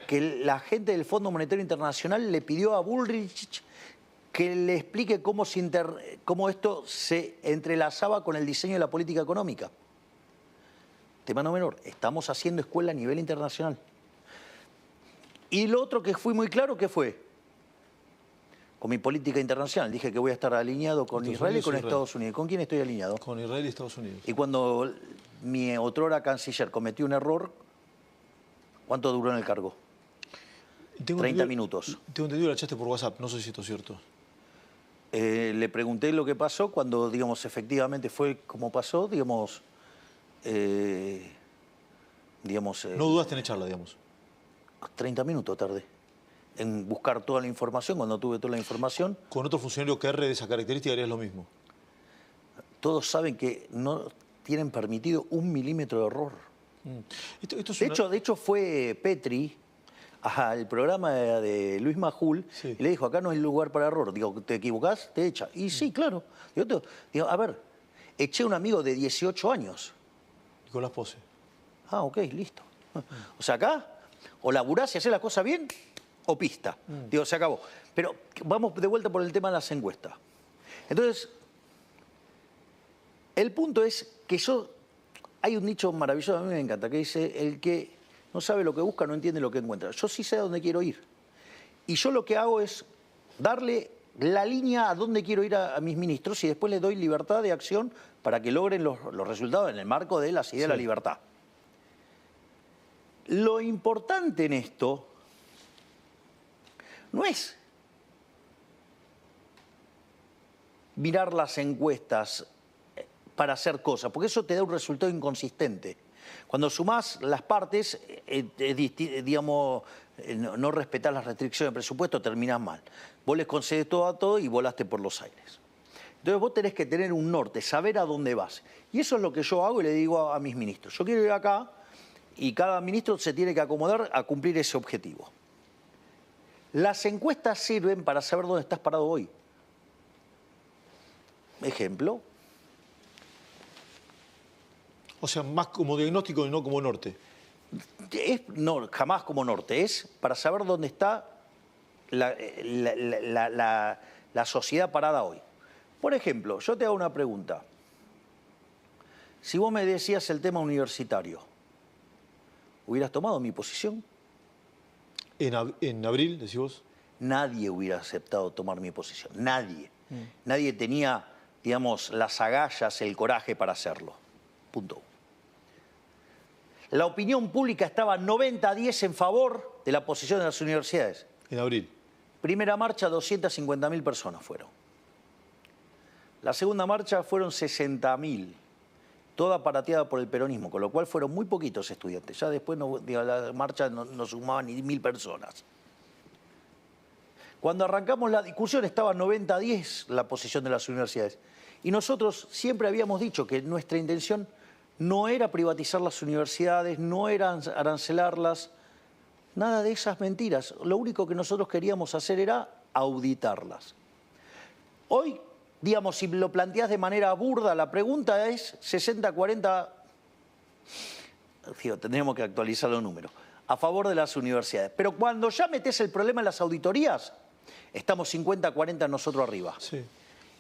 que la gente del Fondo Monetario Internacional le pidió a Bullrich que le explique cómo esto se entrelazaba con el diseño de la política económica. Tema no menor, estamos haciendo escuela a nivel internacional. Y lo otro que fui muy claro, ¿qué fue? Con mi política internacional. Dije que voy a estar alineado con Israel y con Estados Unidos. ¿Con quién estoy alineado? Con Israel y Estados Unidos. Y cuando mi otrora canciller cometió un error, ¿cuánto duró en el cargo? 30 minutos. Tengo entendido, la echaste por WhatsApp, no sé si esto es cierto. Le pregunté lo que pasó cuando, digamos, efectivamente fue como pasó, digamos... no dudaste en echarla, digamos. 30 minutos tardé en buscar toda la información. Cuando tuve toda la información... ¿Con otro funcionario que erre de esa característica harías lo mismo? Todos saben que no tienen permitido 1 milímetro de error. De hecho, fue Petri al programa de Luis Majul y le dijo, acá no hay lugar para error. Digo, ¿te equivocás? Te echa. Y sí, claro. Digo, a ver, eché a un amigo de 18 años. Nicolás Pose. Ah, ok, listo. O sea, acá, o laburás y hacés la cosa bien, o pista. Digo, se acabó. Pero vamos de vuelta por el tema de las encuestas. Entonces, el punto es que hay un dicho maravilloso, a mí me encanta, que dice, el que no sabe lo que busca, no entiende lo que encuentra. Yo sí sé a dónde quiero ir. Y yo lo que hago es darle la línea a dónde quiero ir a mis ministros y después les doy libertad de acción para que logren los resultados en el marco de las ideas de la libertad. Lo importante en esto no es mirar las encuestas para hacer cosas, porque eso te da un resultado inconsistente. Cuando sumás las partes, digamos, no respetás las restricciones de presupuesto, terminás mal. Vos les concedes todo a todo y volaste por los aires. Entonces vos tenés que tener un norte, saber a dónde vas. Y eso es lo que yo hago y le digo a mis ministros. Yo quiero ir acá y cada ministro se tiene que acomodar a cumplir ese objetivo. Las encuestas sirven para saber dónde estás parado hoy. Ejemplo. O sea, más como diagnóstico y no como norte. No, jamás como norte. Es para saber dónde está la sociedad parada hoy. Por ejemplo, yo te hago una pregunta. Si vos me decías el tema universitario, ¿hubieras tomado mi posición? ¿En abril, decís vos? Nadie hubiera aceptado tomar mi posición. Nadie. Nadie tenía, digamos, las agallas, el coraje para hacerlo. Punto. La opinión pública estaba 90-10 en favor de la posición de las universidades. En abril. Primera marcha, 250.000 personas fueron. La segunda marcha fueron 60.000, toda aparateada por el peronismo, con lo cual fueron muy poquitos estudiantes. Ya después la marcha no sumaba ni 1.000 personas. Cuando arrancamos la discusión estaba 90-10 la posición de las universidades. Y nosotros siempre habíamos dicho que nuestra intención no era privatizar las universidades, no era arancelarlas, nada de esas mentiras. Lo único que nosotros queríamos hacer era auditarlas. Hoy, digamos, si lo planteás de manera burda, la pregunta es 60-40, tendríamos que actualizar los números, a favor de las universidades. Pero cuando ya metés el problema en las auditorías, estamos 50-40 nosotros arriba. Sí.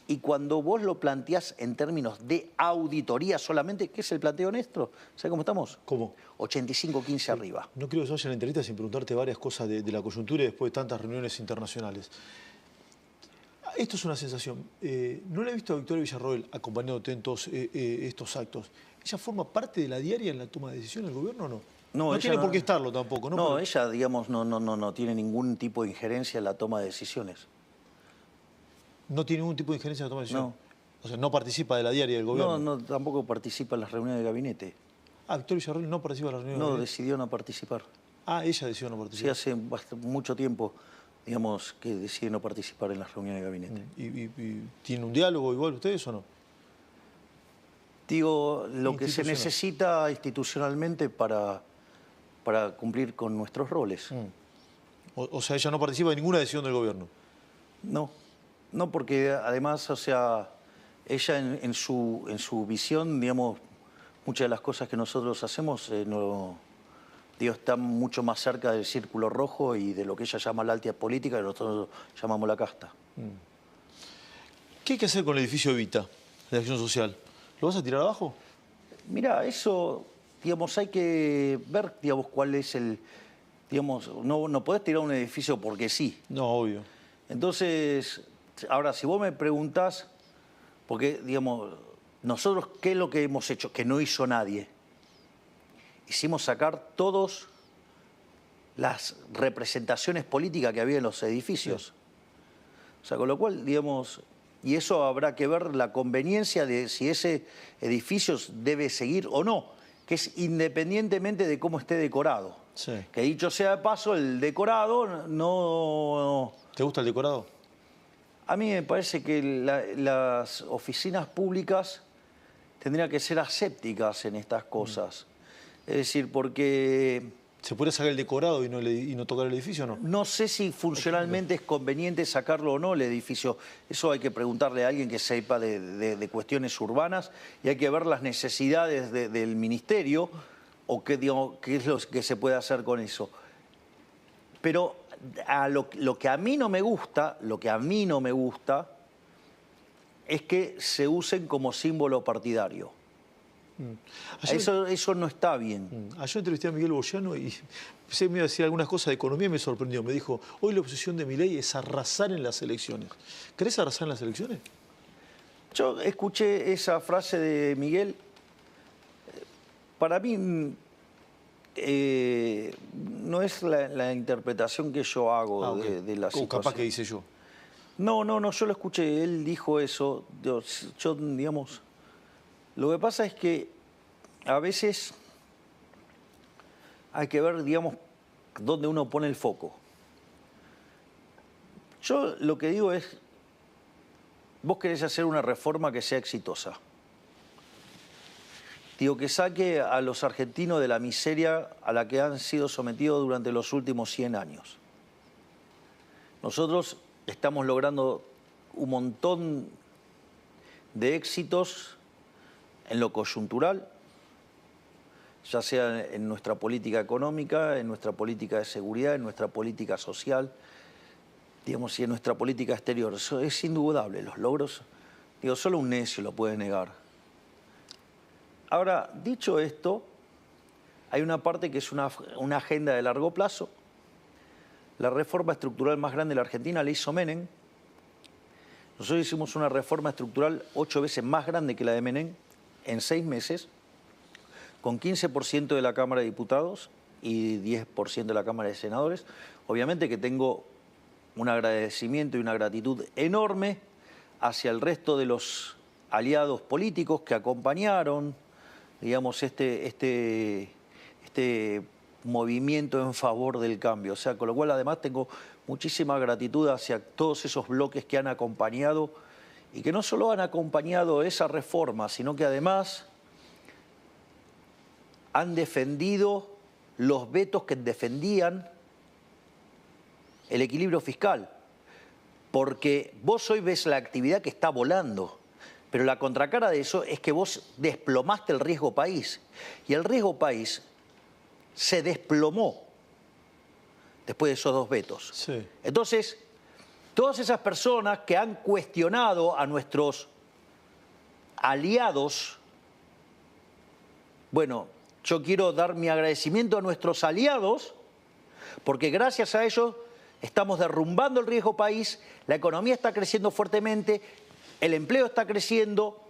Y cuando vos lo planteás en términos de auditoría solamente, ¿qué es el planteo nuestro? ¿Sabés cómo estamos? ¿Cómo? 85-15 arriba. No quiero que se vaya a la entrevista sin preguntarte varias cosas de la coyuntura y después de tantas reuniones internacionales. Esto es una sensación. No la he visto a Victoria Villarroel acompañándote en todos estos actos. ¿Ella forma parte de la diaria en la toma de decisiones del gobierno o no? No tiene por qué estarlo tampoco, ¿no? No, ella, digamos, no tiene ningún tipo de injerencia en la toma de decisiones. No tiene ningún tipo de injerencia en la toma de decisiones. No. O sea, no participa de la diaria del gobierno. No, tampoco participa en las reuniones de gabinete. Ah, Victoria Villarroel no participa en las reuniones de No, gabinete. decidió no participar. Ah, ella decidió no Sí, participar. hace mucho tiempo, digamos, que decide no participar en las reuniones de gabinete. ¿Y tiene un diálogo igual ustedes o no? Digo, lo que se Institucional. necesita institucionalmente para cumplir con nuestros roles. O sea, ella no participa de ninguna decisión del gobierno. No, porque además, o sea, ella en su visión, digamos, muchas de las cosas que nosotros hacemos está mucho más cerca del círculo rojo y de lo que ella llama la alta política, que nosotros llamamos la casta. ¿Qué hay que hacer con el edificio Evita, de Acción Social? ¿Lo vas a tirar abajo? Mira, eso, digamos, hay que ver, digamos, cuál es el... Digamos, no podés tirar un edificio porque sí. No, obvio. Entonces, ahora, si vos me preguntás, porque, digamos, nosotros, ¿qué es lo que hemos hecho? Que no hizo nadie. Hicimos sacar todas las representaciones políticas que había en los edificios. Sí. O sea, con lo cual, digamos, y eso habrá que ver la conveniencia de si ese edificio debe seguir o no, que es independientemente de cómo esté decorado. Sí. Que dicho sea de paso, el decorado no... ¿Te gusta el decorado? A mí me parece que las oficinas públicas tendrían que ser asépticas en estas cosas. Es decir, porque... ¿Se puede sacar el decorado y no tocar el edificio o no? No sé si funcionalmente es conveniente sacarlo o no el edificio. Eso hay que preguntarle a alguien que sepa de cuestiones urbanas y hay que ver las necesidades del ministerio o qué es lo que se puede hacer con eso. Pero lo que a mí no me gusta, es que se usen como símbolo partidario. Eso no está bien. Ayer entrevisté a Miguel Boyano y empecé a decir algunas cosas de economía y me sorprendió. Me dijo, hoy la obsesión de Milei es arrasar en las elecciones. ¿Querés arrasar en las elecciones? Yo escuché esa frase de Miguel. Para mí no es la interpretación que yo hago de la situación. O capaz que hice yo. No, yo lo escuché. Él dijo eso. Yo, digamos... Lo que pasa es que a veces hay que ver, digamos, dónde uno pone el foco. Yo lo que digo es, vos querés hacer una reforma que sea exitosa. Digo, que saque a los argentinos de la miseria a la que han sido sometidos durante los últimos 100 años. Nosotros estamos logrando un montón de éxitos en lo coyuntural, ya sea en nuestra política económica, en nuestra política de seguridad, en nuestra política social, digamos, y en nuestra política exterior. Eso es indudable, los logros, digo, solo un necio lo puede negar. Ahora, dicho esto, hay una parte que es una agenda de largo plazo. La reforma estructural más grande de la Argentina la hizo Menem. Nosotros hicimos una reforma estructural 8 veces más grande que la de Menem, en 6 meses, con 15% de la Cámara de Diputados y 10% de la Cámara de Senadores. Obviamente que tengo un agradecimiento y una gratitud enorme hacia el resto de los aliados políticos que acompañaron, digamos, este movimiento en favor del cambio. O sea, con lo cual además tengo muchísima gratitud hacia todos esos bloques que han acompañado y que no solo han acompañado esa reforma, sino que además han defendido los vetos que defendían el equilibrio fiscal. Porque vos hoy ves la actividad que está volando, pero la contracara de eso es que vos desplomaste el riesgo país. Y el riesgo país se desplomó después de esos dos vetos. Sí. Entonces, todas esas personas que han cuestionado a nuestros aliados, bueno, yo quiero dar mi agradecimiento a nuestros aliados, porque gracias a ellos estamos derrumbando el riesgo país, la economía está creciendo fuertemente, el empleo está creciendo,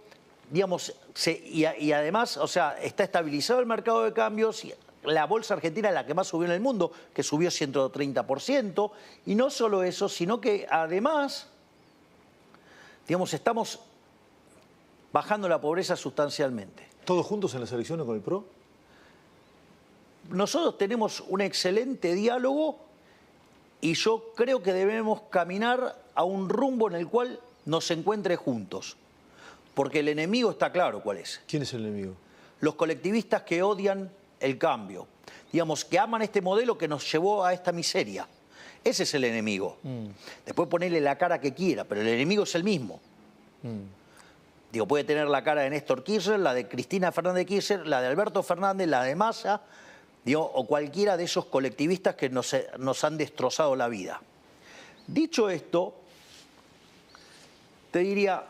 digamos, y además, o sea, está estabilizado el mercado de cambios, la bolsa argentina es la que más subió en el mundo, que subió 130%, y no solo eso, sino que además, digamos, estamos bajando la pobreza sustancialmente. ¿Todos juntos en las elecciones con el PRO? Nosotros tenemos un excelente diálogo y yo creo que debemos caminar a un rumbo en el cual nos encuentre juntos. Porque el enemigo está claro cuál es. ¿Quién es el enemigo? Los colectivistas que odian el cambio. Digamos, que aman este modelo que nos llevó a esta miseria. Ese es el enemigo. Después ponerle la cara que quiera, pero el enemigo es el mismo. Digo, puede tener la cara de Néstor Kirchner, la de Cristina Fernández Kirchner, la de Alberto Fernández, la de Massa, digo, o cualquiera de esos colectivistas que nos han destrozado la vida. Dicho esto, te diría,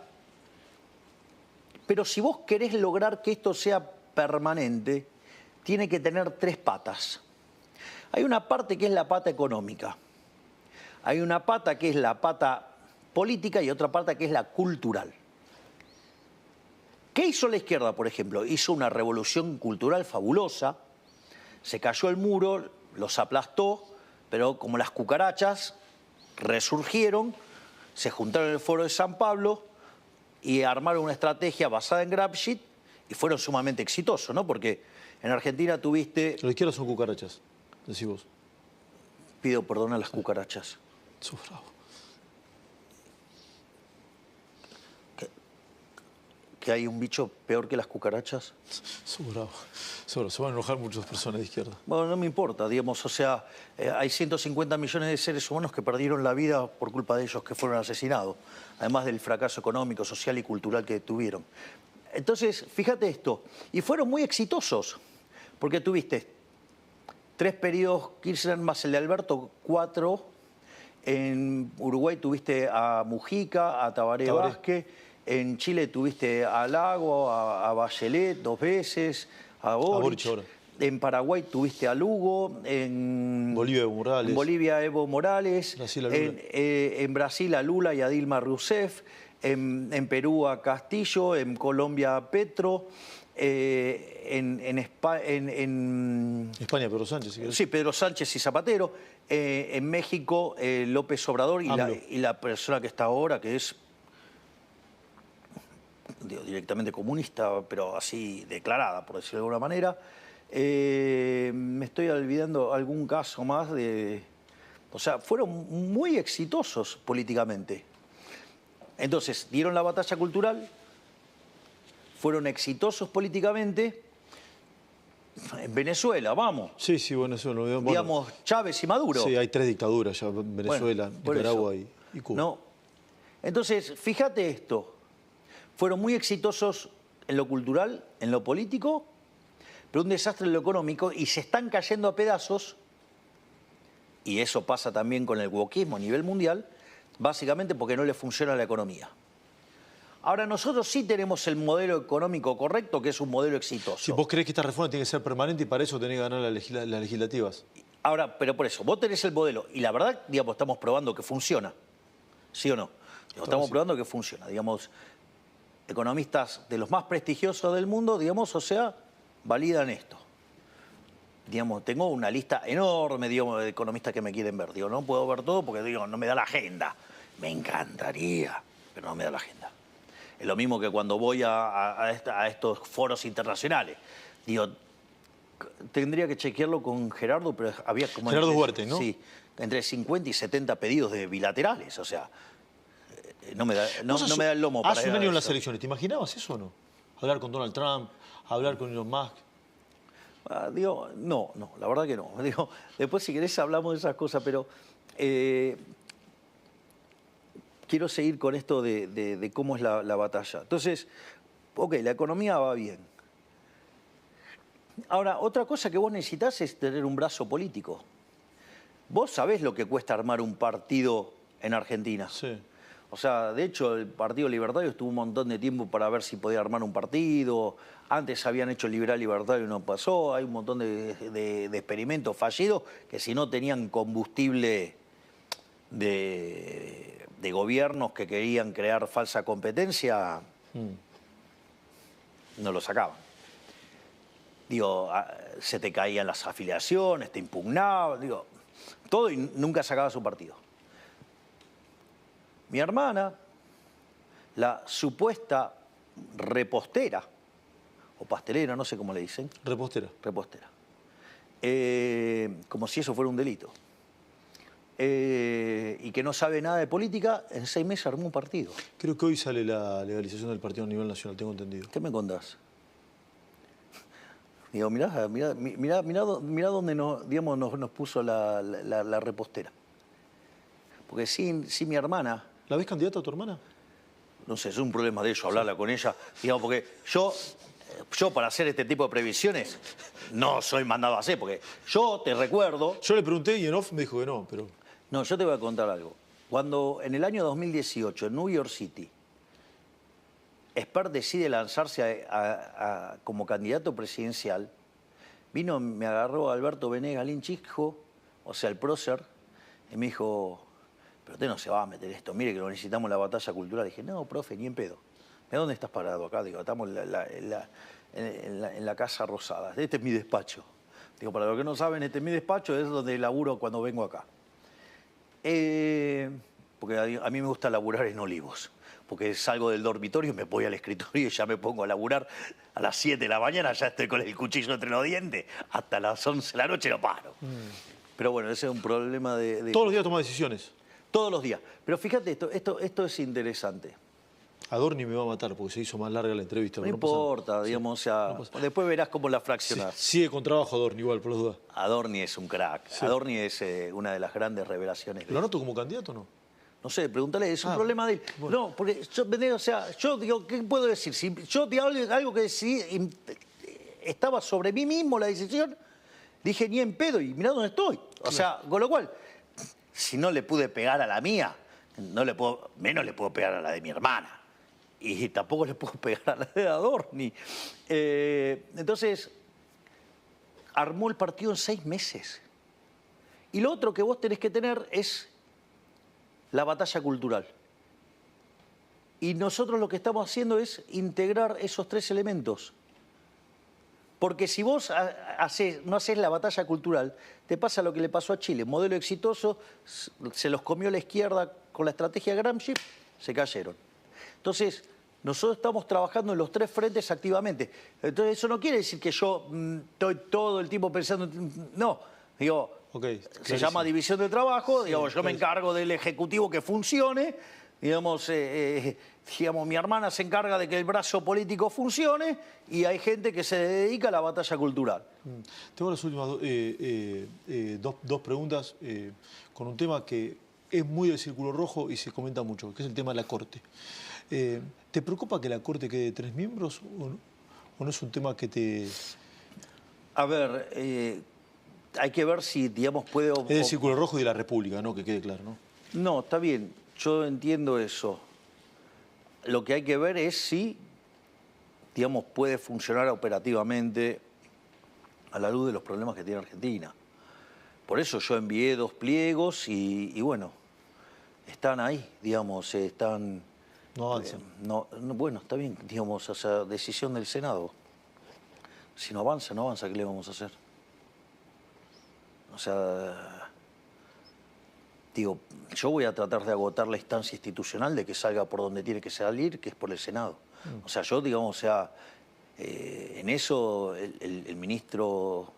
pero si vos querés lograr que esto sea permanente, tiene que tener tres patas. Hay una parte que es la pata económica, hay una pata que es la pata política y otra pata que es la cultural. ¿Qué hizo la izquierda, por ejemplo? Hizo una revolución cultural fabulosa, se cayó el muro, los aplastó, pero como las cucarachas resurgieron, se juntaron en el Foro de San Pablo y armaron una estrategia basada en Gramsci y fueron sumamente exitosos, ¿no? Porque en Argentina tuviste... La izquierda son cucarachas, decís vos. Pido perdón a las cucarachas. Sos bravo. ¿Que hay un bicho peor que las cucarachas? Sos bravo. Se van a enojar muchas personas de izquierda. Bueno, no me importa, digamos, o sea, hay 150 millones de seres humanos que perdieron la vida por culpa de ellos que fueron asesinados, además del fracaso económico, social y cultural que tuvieron. Entonces, fíjate esto, y fueron muy exitosos, porque tuviste 3 periodos Kirchner más el de Alberto, 4, en Uruguay tuviste a Mujica, a Tabaré Vázquez, en Chile tuviste a Lago, a Bachelet 2 veces, a Boric. ahora. En Paraguay tuviste a Lugo, en Bolivia Evo Morales, Brasil, a Lula. En Brasil a Lula y a Dilma Rousseff, en Perú a Castillo, en Colombia a Petro, en España, Pedro Sánchez, si querés. Sí, Pedro Sánchez y Zapatero, en México López Obrador y la persona que está ahora, que es directamente comunista, pero así declarada, por decirlo de alguna manera. Me estoy olvidando algún caso más de... O sea, fueron muy exitosos políticamente. Entonces, dieron la batalla cultural, fueron exitosos políticamente. En Venezuela, vamos. Sí, sí, Venezuela. Bueno, digamos, Chávez y Maduro. Sí, hay 3 dictaduras ya, Venezuela, Nicaragua y Cuba. No. Entonces, fíjate esto. Fueron muy exitosos en lo cultural, en lo político, pero un desastre en lo económico y se están cayendo a pedazos, y eso pasa también con el wokismo a nivel mundial, básicamente porque no le funciona la economía. Ahora, nosotros sí tenemos el modelo económico correcto, que es un modelo exitoso. Si vos creés que esta reforma tiene que ser permanente y para eso tenés que ganar las legislativas. Ahora, pero por eso, vos tenés el modelo y la verdad, digamos, estamos probando que funciona. ¿Sí o no? Estamos probando que funciona, digamos... Economistas de los más prestigiosos del mundo, digamos, o sea, validan esto. Digamos, tengo una lista enorme, digamos, de economistas que me quieren ver. Digo, no puedo ver todo porque, digo, no me da la agenda. Me encantaría, pero no me da la agenda. Es lo mismo que cuando voy a estos foros internacionales. Digo, tendría que chequearlo con Gerardo, pero había como... Gerardo Huarte, ¿no? Sí, entre 50 y 70 pedidos de bilaterales, o sea, no me da, no me da el lomo para Hace un año en las eso. elecciones, ¿te imaginabas eso o no? Hablar con Donald Trump, hablar con Elon Musk. Digo, no, la verdad que no. Digo, después si querés hablamos de esas cosas, pero quiero seguir con esto de cómo es la batalla. Entonces, ok, la economía va bien. Ahora, otra cosa que vos necesitas es tener un brazo político. Vos sabés lo que cuesta armar un partido en Argentina. Sí. O sea, de hecho, el Partido Libertario estuvo un montón de tiempo para ver si podía armar un partido. Antes habían hecho el Liberal Libertario y no pasó. Hay un montón de experimentos fallidos que si no tenían combustible de gobiernos que querían crear falsa competencia, no lo sacaban. Digo, se te caían las afiliaciones, te impugnaban, digo, todo y nunca sacaba su partido. Mi hermana, la supuesta repostera, o pastelera, no sé cómo le dicen. Repostera. Repostera. Como si eso fuera un delito. Y que no sabe nada de política, en 6 meses armó un partido. Creo que hoy sale la legalización del partido a nivel nacional, tengo entendido. ¿Qué me contás? Digo, mirá dónde nos puso la repostera. Porque sin mi hermana... ¿La ves candidata a tu hermana? No sé, es un problema de ellos, hablarla con ella. Digamos, porque yo para hacer este tipo de previsiones no soy mandado a hacer, porque yo te recuerdo... Yo le pregunté y en off me dijo que no, pero... No, yo te voy a contar algo. Cuando en el año 2018, en New York City, Esper decide lanzarse como candidato presidencial, me agarró Alberto Venegas Linchijo, o sea, el prócer, y me dijo... Pero usted no se va a meter esto, mire que lo necesitamos en la batalla cultural. Dije, no, profe, ni en pedo. ¿De dónde estás parado acá? Digo, estamos en la Casa Rosada. Este es mi despacho. Digo, para los que no saben, este es mi despacho, es donde laburo cuando vengo acá. Porque a mí me gusta laburar en Olivos. Porque salgo del dormitorio y me voy al escritorio y ya me pongo a laburar a las 7 de la mañana, ya estoy con el cuchillo entre los dientes, hasta las 11 de la noche no paro. Pero bueno, ese es un problema de... Todos los días toma decisiones. Todos los días. Pero fíjate, esto es interesante. Adorni me va a matar porque se hizo más larga la entrevista. No importa, digamos, o sea, después verás cómo la fraccionás. Sigue con trabajo Adorni igual, por las dudas. Adorni es un crack. Sí. Adorni es una de las grandes revelaciones. ¿Lo anoto como candidato o no? No sé, pregúntale, es un problema de él. Bueno. No, porque yo digo, ¿qué puedo decir? Si yo digo algo que decidí, estaba sobre mí mismo la decisión, dije ni en pedo y mirá dónde estoy. O sea, con lo cual, si no le pude pegar a la mía, menos le puedo pegar a la de mi hermana. Y tampoco le puedo pegar a la de Adorni. Entonces, armó el partido en 6 meses. Y lo otro que vos tenés que tener es la batalla cultural. Y nosotros lo que estamos haciendo es integrar esos 3 elementos. Porque si vos no haces la batalla cultural, te pasa lo que le pasó a Chile. Modelo exitoso, se los comió la izquierda con la estrategia Gramsci, se cayeron. Entonces, nosotros estamos trabajando en los 3 frentes activamente. Entonces, eso no quiere decir que yo estoy todo el tiempo pensando... No, digo, se llama división de trabajo, digamos, yo me encargo del ejecutivo que funcione, digamos, mi hermana se encarga de que el brazo político funcione y hay gente que se dedica a la batalla cultural. Tengo las últimas dos preguntas con un tema que es muy del círculo rojo y se comenta mucho, que es el tema de la Corte. ¿Te preocupa que la Corte quede de 3 miembros o no es un tema que te...? A ver, hay que ver si, digamos, puede... Es del círculo rojo y de la República, ¿no? Que quede claro, ¿no? No, está bien, yo entiendo eso. Lo que hay que ver es si, digamos, puede funcionar operativamente a la luz de los problemas que tiene Argentina. Por eso yo envié 2 pliegos y bueno, están ahí, digamos, están... No avanzan. Bueno, está bien, digamos, o sea, decisión del Senado. Si no avanza, ¿qué le vamos a hacer? O sea, digo, yo voy a tratar de agotar la instancia institucional de que salga por donde tiene que salir, que es por el Senado. O sea, yo, digamos, o sea, En eso el ministro,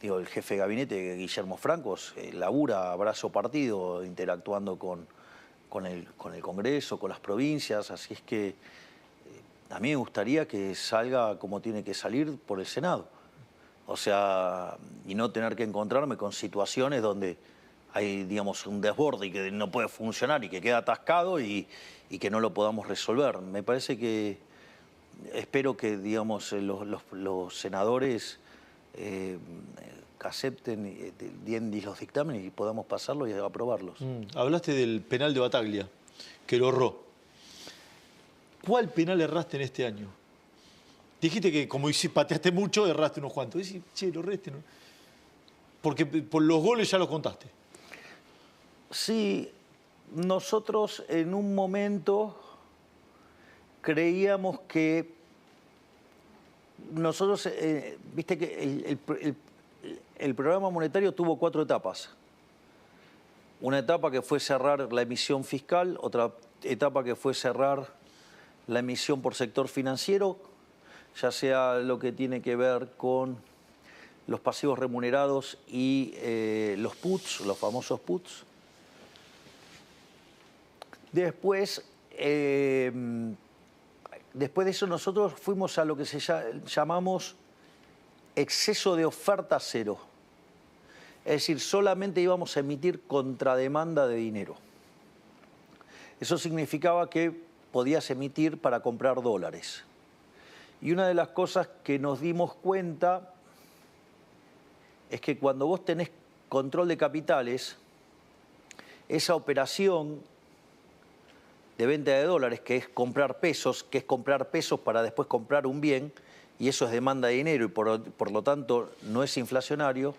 digo, el jefe de gabinete, Guillermo Francos, labura a brazo partido, interactuando con el Congreso, con las provincias, así es que a mí me gustaría que salga como tiene que salir por el Senado. O sea, y no tener que encontrarme con situaciones donde hay, digamos, un desborde y que no puede funcionar y que queda atascado y que no lo podamos resolver. Me parece que, espero que, digamos, los senadores acepten los dictámenes y podamos pasarlos y aprobarlos. Hablaste del penal de Bataglia, que lo erró. ¿Cuál penal erraste en este año? Dijiste que como pateaste mucho, erraste unos cuantos. Dices, che, lo erraste, ¿no? Porque por los goles ya los contaste. Sí, nosotros en un momento creíamos que nosotros, viste que el programa monetario tuvo 4 etapas. Una etapa que fue cerrar la emisión fiscal, otra etapa que fue cerrar la emisión por sector financiero, ya sea lo que tiene que ver con los pasivos remunerados y los puts, los famosos puts. Después de eso nosotros fuimos a lo que llamamos exceso de oferta cero. Es decir, solamente íbamos a emitir contrademanda de dinero. Eso significaba que podías emitir para comprar dólares. Y una de las cosas que nos dimos cuenta es que cuando vos tenés control de capitales, esa operación de venta de dólares, que es comprar pesos para después comprar un bien, y eso es demanda de dinero y por lo tanto no es inflacionario,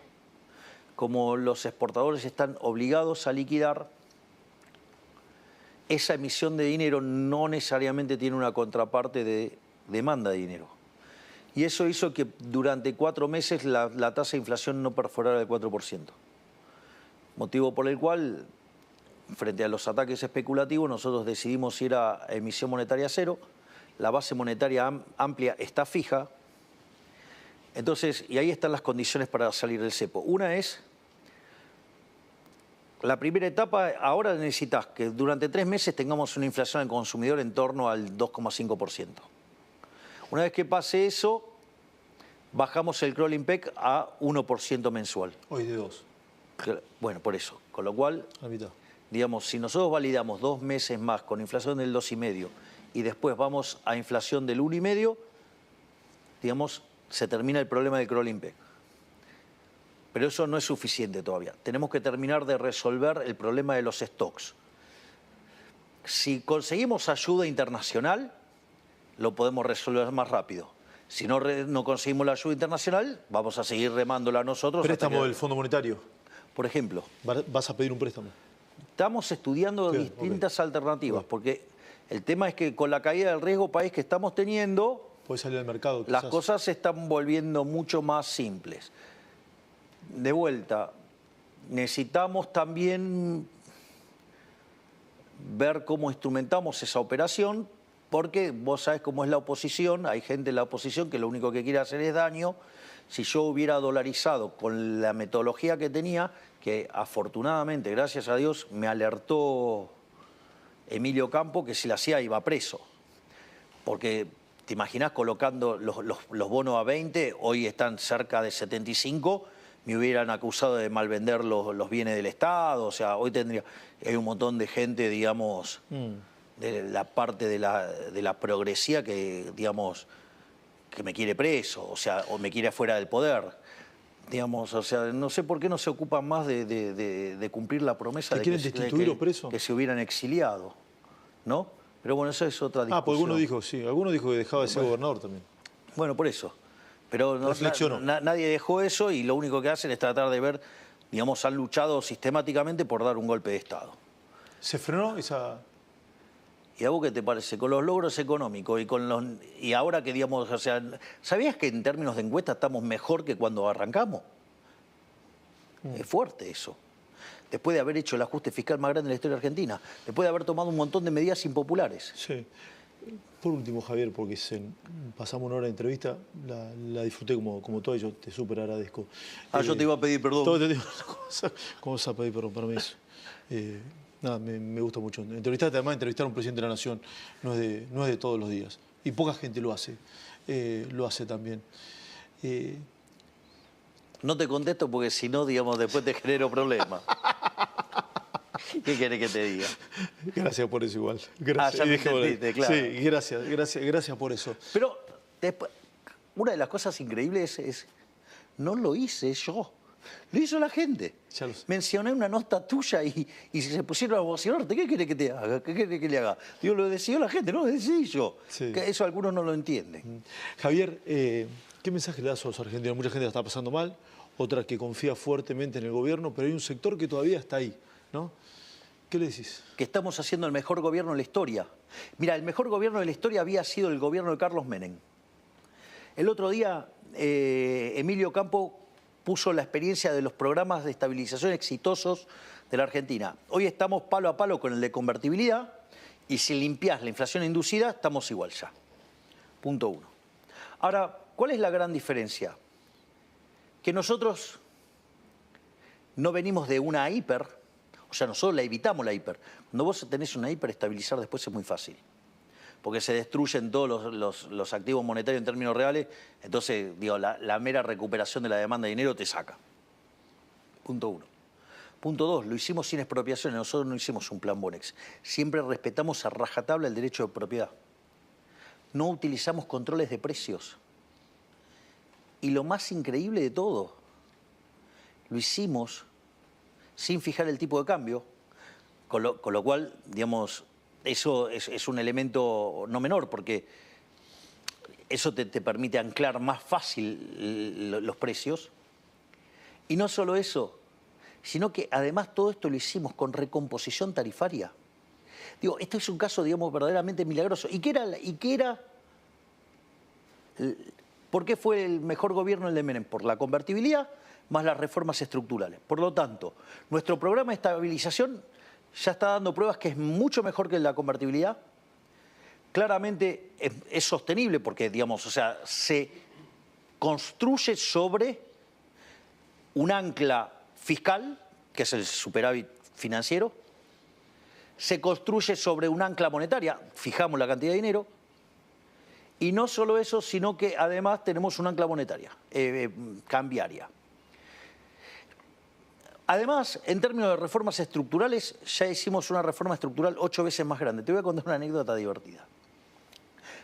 como los exportadores están obligados a liquidar, esa emisión de dinero no necesariamente tiene una contraparte de demanda de dinero. Y eso hizo que durante 4 meses la tasa de inflación no perforara el 4%. Motivo por el cual, frente a los ataques especulativos, nosotros decidimos ir a emisión monetaria cero. La base monetaria amplia está fija. Entonces, y ahí están las condiciones para salir del cepo. Una es, la primera etapa, ahora necesitas que durante 3 meses tengamos una inflación al consumidor en torno al 2,5%. Una vez que pase eso, bajamos el crawling peg a 1% mensual. Hoy de 2. Bueno, por eso. Con lo cual, A mitad. digamos, si nosotros validamos 2 meses más con inflación del 2,5 y después vamos a inflación del 1,5, digamos, se termina el problema del crawling peg. Pero eso no es suficiente todavía. Tenemos que terminar de resolver el problema de los stocks. Si conseguimos ayuda internacional, lo podemos resolver más rápido. Si no conseguimos la ayuda internacional, vamos a seguir remándola nosotros. ¿Préstamo del Fondo Monetario? Por ejemplo. ¿Vas a pedir un préstamo? Estamos estudiando distintas alternativas, porque el tema es que con la caída del riesgo país que estamos teniendo, puede salir al mercado, las cosas se están volviendo mucho más simples. De vuelta, necesitamos también ver cómo instrumentamos esa operación, porque vos sabés cómo es la oposición, hay gente en la oposición que lo único que quiere hacer es daño. Si yo hubiera dolarizado con la metodología que tenía, que afortunadamente, gracias a Dios, me alertó Emilio Campo que si la hacía iba preso. Porque te imaginás colocando los bonos a 20, hoy están cerca de 75, me hubieran acusado de malvender los bienes del Estado. O sea, hoy hay un montón de gente, digamos, de la parte de la progresía que, digamos, que me quiere preso, o sea, o me quiere afuera del poder. Digamos, o sea, no sé por qué no se ocupan más de cumplir la promesa de que se hubieran exiliado, ¿no? Pero bueno, eso es otra discusión. Ah, pues alguno dijo que dejaba de ser gobernador también. Bueno, por eso. Pero nadie dejó eso y lo único que hacen es tratar de ver, digamos, han luchado sistemáticamente por dar un golpe de Estado. ¿Se frenó esa...? ¿Y a vos qué te parece? Con los logros económicos y ahora que, digamos, o sea, ¿sabías que en términos de encuesta estamos mejor que cuando arrancamos? Es fuerte eso. Después de haber hecho el ajuste fiscal más grande de la historia argentina, después de haber tomado un montón de medidas impopulares. Sí. Por último, Javier, porque pasamos una hora de entrevista, la disfruté como todo y yo te súper agradezco. Yo te iba a pedir perdón. Todo te digo, ¿cómo vas a pedir perdón para mí eso? Nada, me gusta mucho. Además, entrevistar a un presidente de la Nación no es de todos los días. Y poca gente lo hace también. No te contesto porque si no, digamos, después te genero problemas. ¿Qué querés que te diga? Gracias por eso igual. Gracias. Ya me entendiste, claro. Sí, gracias por eso. Pero después, una de las cosas increíbles es, no lo hice yo, lo hizo la gente. Ya lo sé. Mencioné una nota tuya y se pusieron a emocionarte. ¿Qué querés que te haga? ¿Qué querés que le haga? Digo, lo decidió la gente, no lo decidí yo. Sí. Que eso algunos no lo entienden. Javier, ¿qué mensaje le das a los argentinos? Mucha gente la está pasando mal, otra que confía fuertemente en el gobierno, pero hay un sector que todavía está ahí, ¿no? ¿Qué le decís? Que estamos haciendo el mejor gobierno de la historia. Mira, el mejor gobierno de la historia había sido el gobierno de Carlos Menem. El otro día, Emilio Campo puso la experiencia de los programas de estabilización exitosos de la Argentina. Hoy estamos palo a palo con el de convertibilidad y si limpiás la inflación inducida, estamos igual ya. Punto 1. Ahora, ¿cuál es la gran diferencia? Que nosotros no venimos de una hiper. O sea, nosotros la evitamos la hiper. Cuando vos tenés una hiper, estabilizar después es muy fácil. Porque se destruyen todos los activos monetarios en términos reales. Entonces, digo, la mera recuperación de la demanda de dinero te saca. Punto 1. Punto 2, lo hicimos sin expropiaciones. Nosotros no hicimos un plan Bonex. Siempre respetamos a rajatabla el derecho de propiedad. No utilizamos controles de precios. Y lo más increíble de todo, lo hicimos sin fijar el tipo de cambio, con lo cual, digamos, eso es un elemento no menor, porque eso te permite anclar más fácil los precios. Y no solo eso, sino que además todo esto lo hicimos con recomposición tarifaria. Digo, esto es un caso, digamos, verdaderamente milagroso. ¿Por qué fue el mejor gobierno el de Menem? Por la convertibilidad más las reformas estructurales. Por lo tanto, nuestro programa de estabilización ya está dando pruebas que es mucho mejor que la convertibilidad. Claramente es sostenible porque, digamos, o sea, se construye sobre un ancla fiscal, que es el superávit financiero, se construye sobre un ancla monetaria, fijamos la cantidad de dinero, y no solo eso, sino que además tenemos un ancla monetaria, cambiaria. Además, en términos de reformas estructurales, ya hicimos una reforma estructural 8 veces más grande. Te voy a contar una anécdota divertida.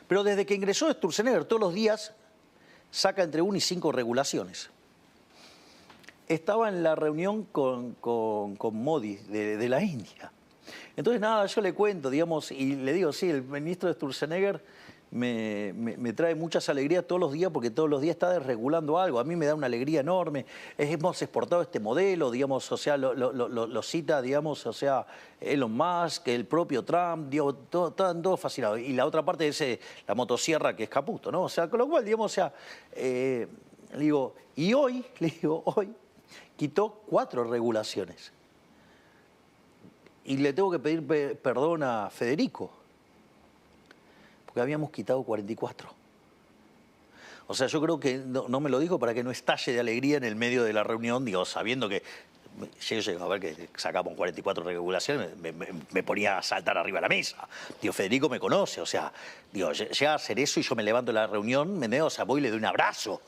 Pero desde que ingresó Sturzenegger, todos los días saca entre 1 y 5 regulaciones. Estaba en la reunión con Modi de la India. Entonces, nada, yo le cuento, digamos, y le digo, sí, el ministro de Sturzenegger me trae muchas alegrías todos los días porque todos los días está desregulando algo. A mí me da una alegría enorme. Hemos exportado este modelo, digamos, o sea, lo cita, digamos, o sea, Elon Musk, el propio Trump, digo, están todos fascinados. Y la otra parte es la motosierra que es Caputo, ¿no? O sea, con lo cual, digamos, o sea, le digo, hoy quitó 4 regulaciones. Y le tengo que pedir perdón a Federico, porque habíamos quitado 44. O sea, yo creo que no me lo dijo para que no estalle de alegría en el medio de la reunión, digo, sabiendo que yo llego a ver que sacamos 44 regulaciones, me ponía a saltar arriba de la mesa. Digo, Federico me conoce, o sea, digo, llega a hacer eso y yo me levanto de la reunión, ¿me entendés? O sea, voy y le doy un abrazo,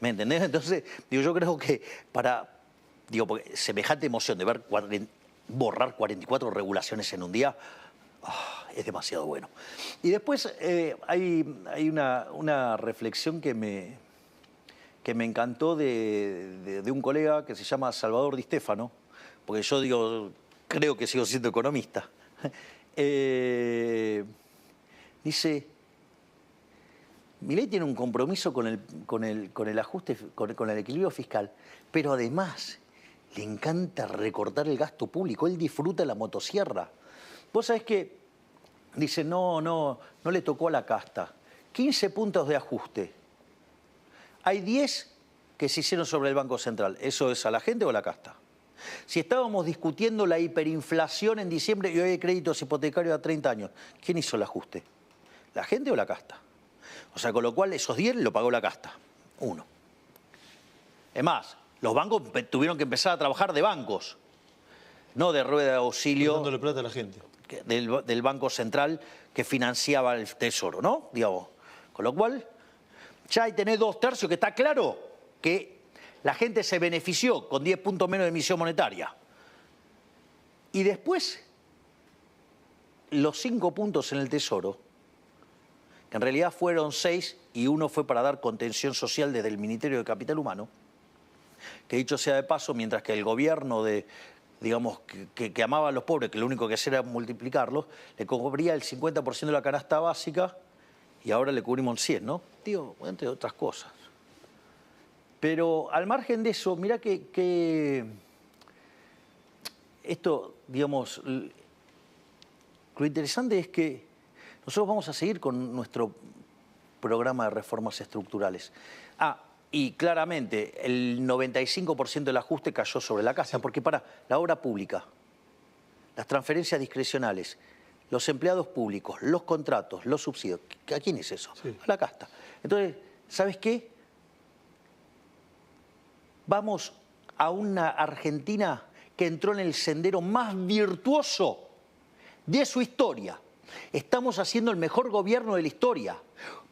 ¿me entendés? Entonces, digo, yo creo que porque semejante emoción de ver borrar 44 regulaciones en un día, es demasiado bueno. Y después hay una reflexión que me encantó de un colega que se llama Salvador Di Stefano, porque yo creo que sigo siendo economista. Dice, Milei tiene un compromiso con el ajuste, con el equilibrio fiscal, pero además le encanta recortar el gasto público, él disfruta la motosierra. Vos sabés que, dice, no le tocó a la casta. 15 puntos de ajuste. Hay 10 que se hicieron sobre el Banco Central. ¿Eso es a la gente o a la casta? Si estábamos discutiendo la hiperinflación en diciembre y hoy hay créditos hipotecarios a 30 años, ¿quién hizo el ajuste? ¿La gente o la casta? O sea, con lo cual esos 10 lo pagó la casta. 1. Es más, los bancos tuvieron que empezar a trabajar de bancos, no de rueda de auxilio dándole plata a la gente. del Banco Central que financiaba el Tesoro, ¿no? Digamos. Con lo cual, ya ahí tenés 2/3 que está claro que la gente se benefició con 10 puntos menos de emisión monetaria. Y después, los 5 puntos en el Tesoro, que en realidad fueron 6 y 1 fue para dar contención social desde el Ministerio de Capital Humano, que dicho sea de paso, mientras que el gobierno digamos, que amaba a los pobres, que lo único que hacía era multiplicarlos, le cubría el 50% de la canasta básica y ahora le cubrimos el 100, ¿no? Digo, entre otras cosas. Pero al margen de eso, mirá que esto, digamos, lo interesante es que nosotros vamos a seguir con nuestro programa de reformas estructurales. Y claramente el 95% del ajuste cayó sobre la casta, porque para la obra pública, las transferencias discrecionales, los empleados públicos, los contratos, los subsidios, ¿a quién es eso? Sí. A la casta. Entonces, ¿sabes qué? Vamos a una Argentina que entró en el sendero más virtuoso de su historia. Estamos haciendo el mejor gobierno de la historia,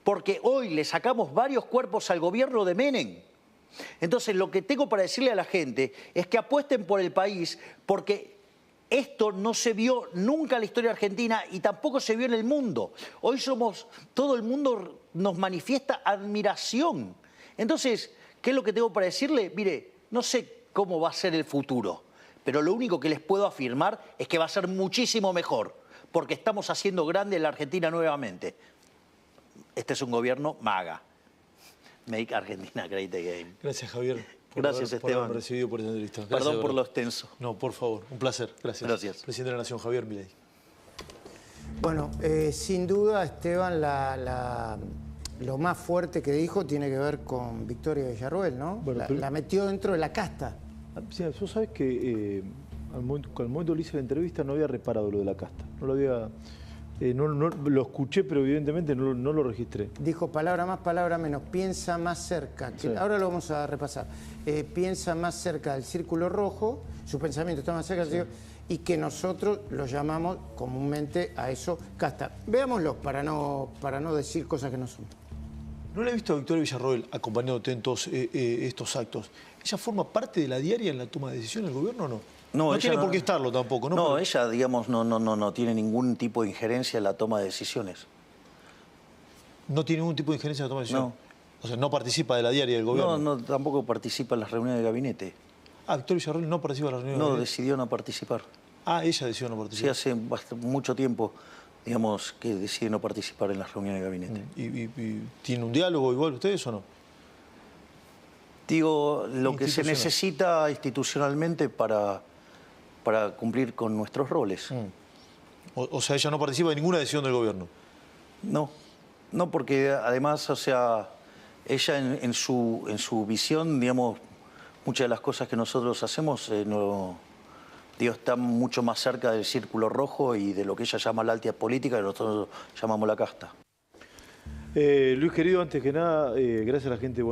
porque hoy le sacamos varios cuerpos al gobierno de Menem. Entonces, lo que tengo para decirle a la gente es que apuesten por el país, porque esto no se vio nunca en la historia argentina y tampoco se vio en el mundo. Hoy todo el mundo nos manifiesta admiración. Entonces, ¿qué es lo que tengo para decirle? Mire, no sé cómo va a ser el futuro, pero lo único que les puedo afirmar es que va a ser muchísimo mejor, porque estamos haciendo grande la Argentina nuevamente. Este es un gobierno MAGA. Make Argentina Great Again. Gracias, Javier. Gracias, Esteban. Por haberme recibido por esta entrevista. Gracias, perdón por lo extenso. No, por favor. Un placer. Gracias. Gracias. Presidente de la Nación, Javier Milei. Bueno, sin duda, Esteban, lo más fuerte que dijo tiene que ver con Victoria Villarroel, ¿no? Bueno, la metió dentro de la casta. Sí, vos sabés que al momento que le hice la entrevista no había reparado lo de la casta. No lo había... no lo escuché, pero evidentemente no lo registré. Dijo palabra más, palabra menos. Piensa más cerca. Sí. Ahora lo vamos a repasar. Piensa más cerca del círculo rojo. Su pensamiento está más cerca del círculo, y que nosotros lo llamamos comúnmente a eso casta. Veámoslo para no decir cosas que no son. No le he visto a Victoria Villarroel acompañándote en todos estos actos. ¿Ella forma parte de la diaria en la toma de decisiones del gobierno o no? No tiene por qué estarlo tampoco, ¿no? No, ella, digamos, no tiene ningún tipo de injerencia en la toma de decisiones. ¿No tiene ningún tipo de injerencia en la toma de decisiones? No. O sea, no participa de la diaria del gobierno. No, tampoco participa en las reuniones de gabinete. Victoria Villarroel no participa en las reuniones de gabinete. No, decidió no participar. Ella decidió no participar. Sí, hace mucho tiempo, digamos, que decide no participar en las reuniones de gabinete. ¿Y tiene un diálogo igual ustedes o no? Digo, lo que se necesita institucionalmente para cumplir con nuestros roles. O sea, ella no participa de ninguna decisión del gobierno. No, porque además, o sea, ella en su visión, digamos, muchas de las cosas que nosotros hacemos está mucho más cerca del círculo rojo y de lo que ella llama la alta política, que nosotros llamamos la casta. Luis, querido, antes que nada, gracias a la gente.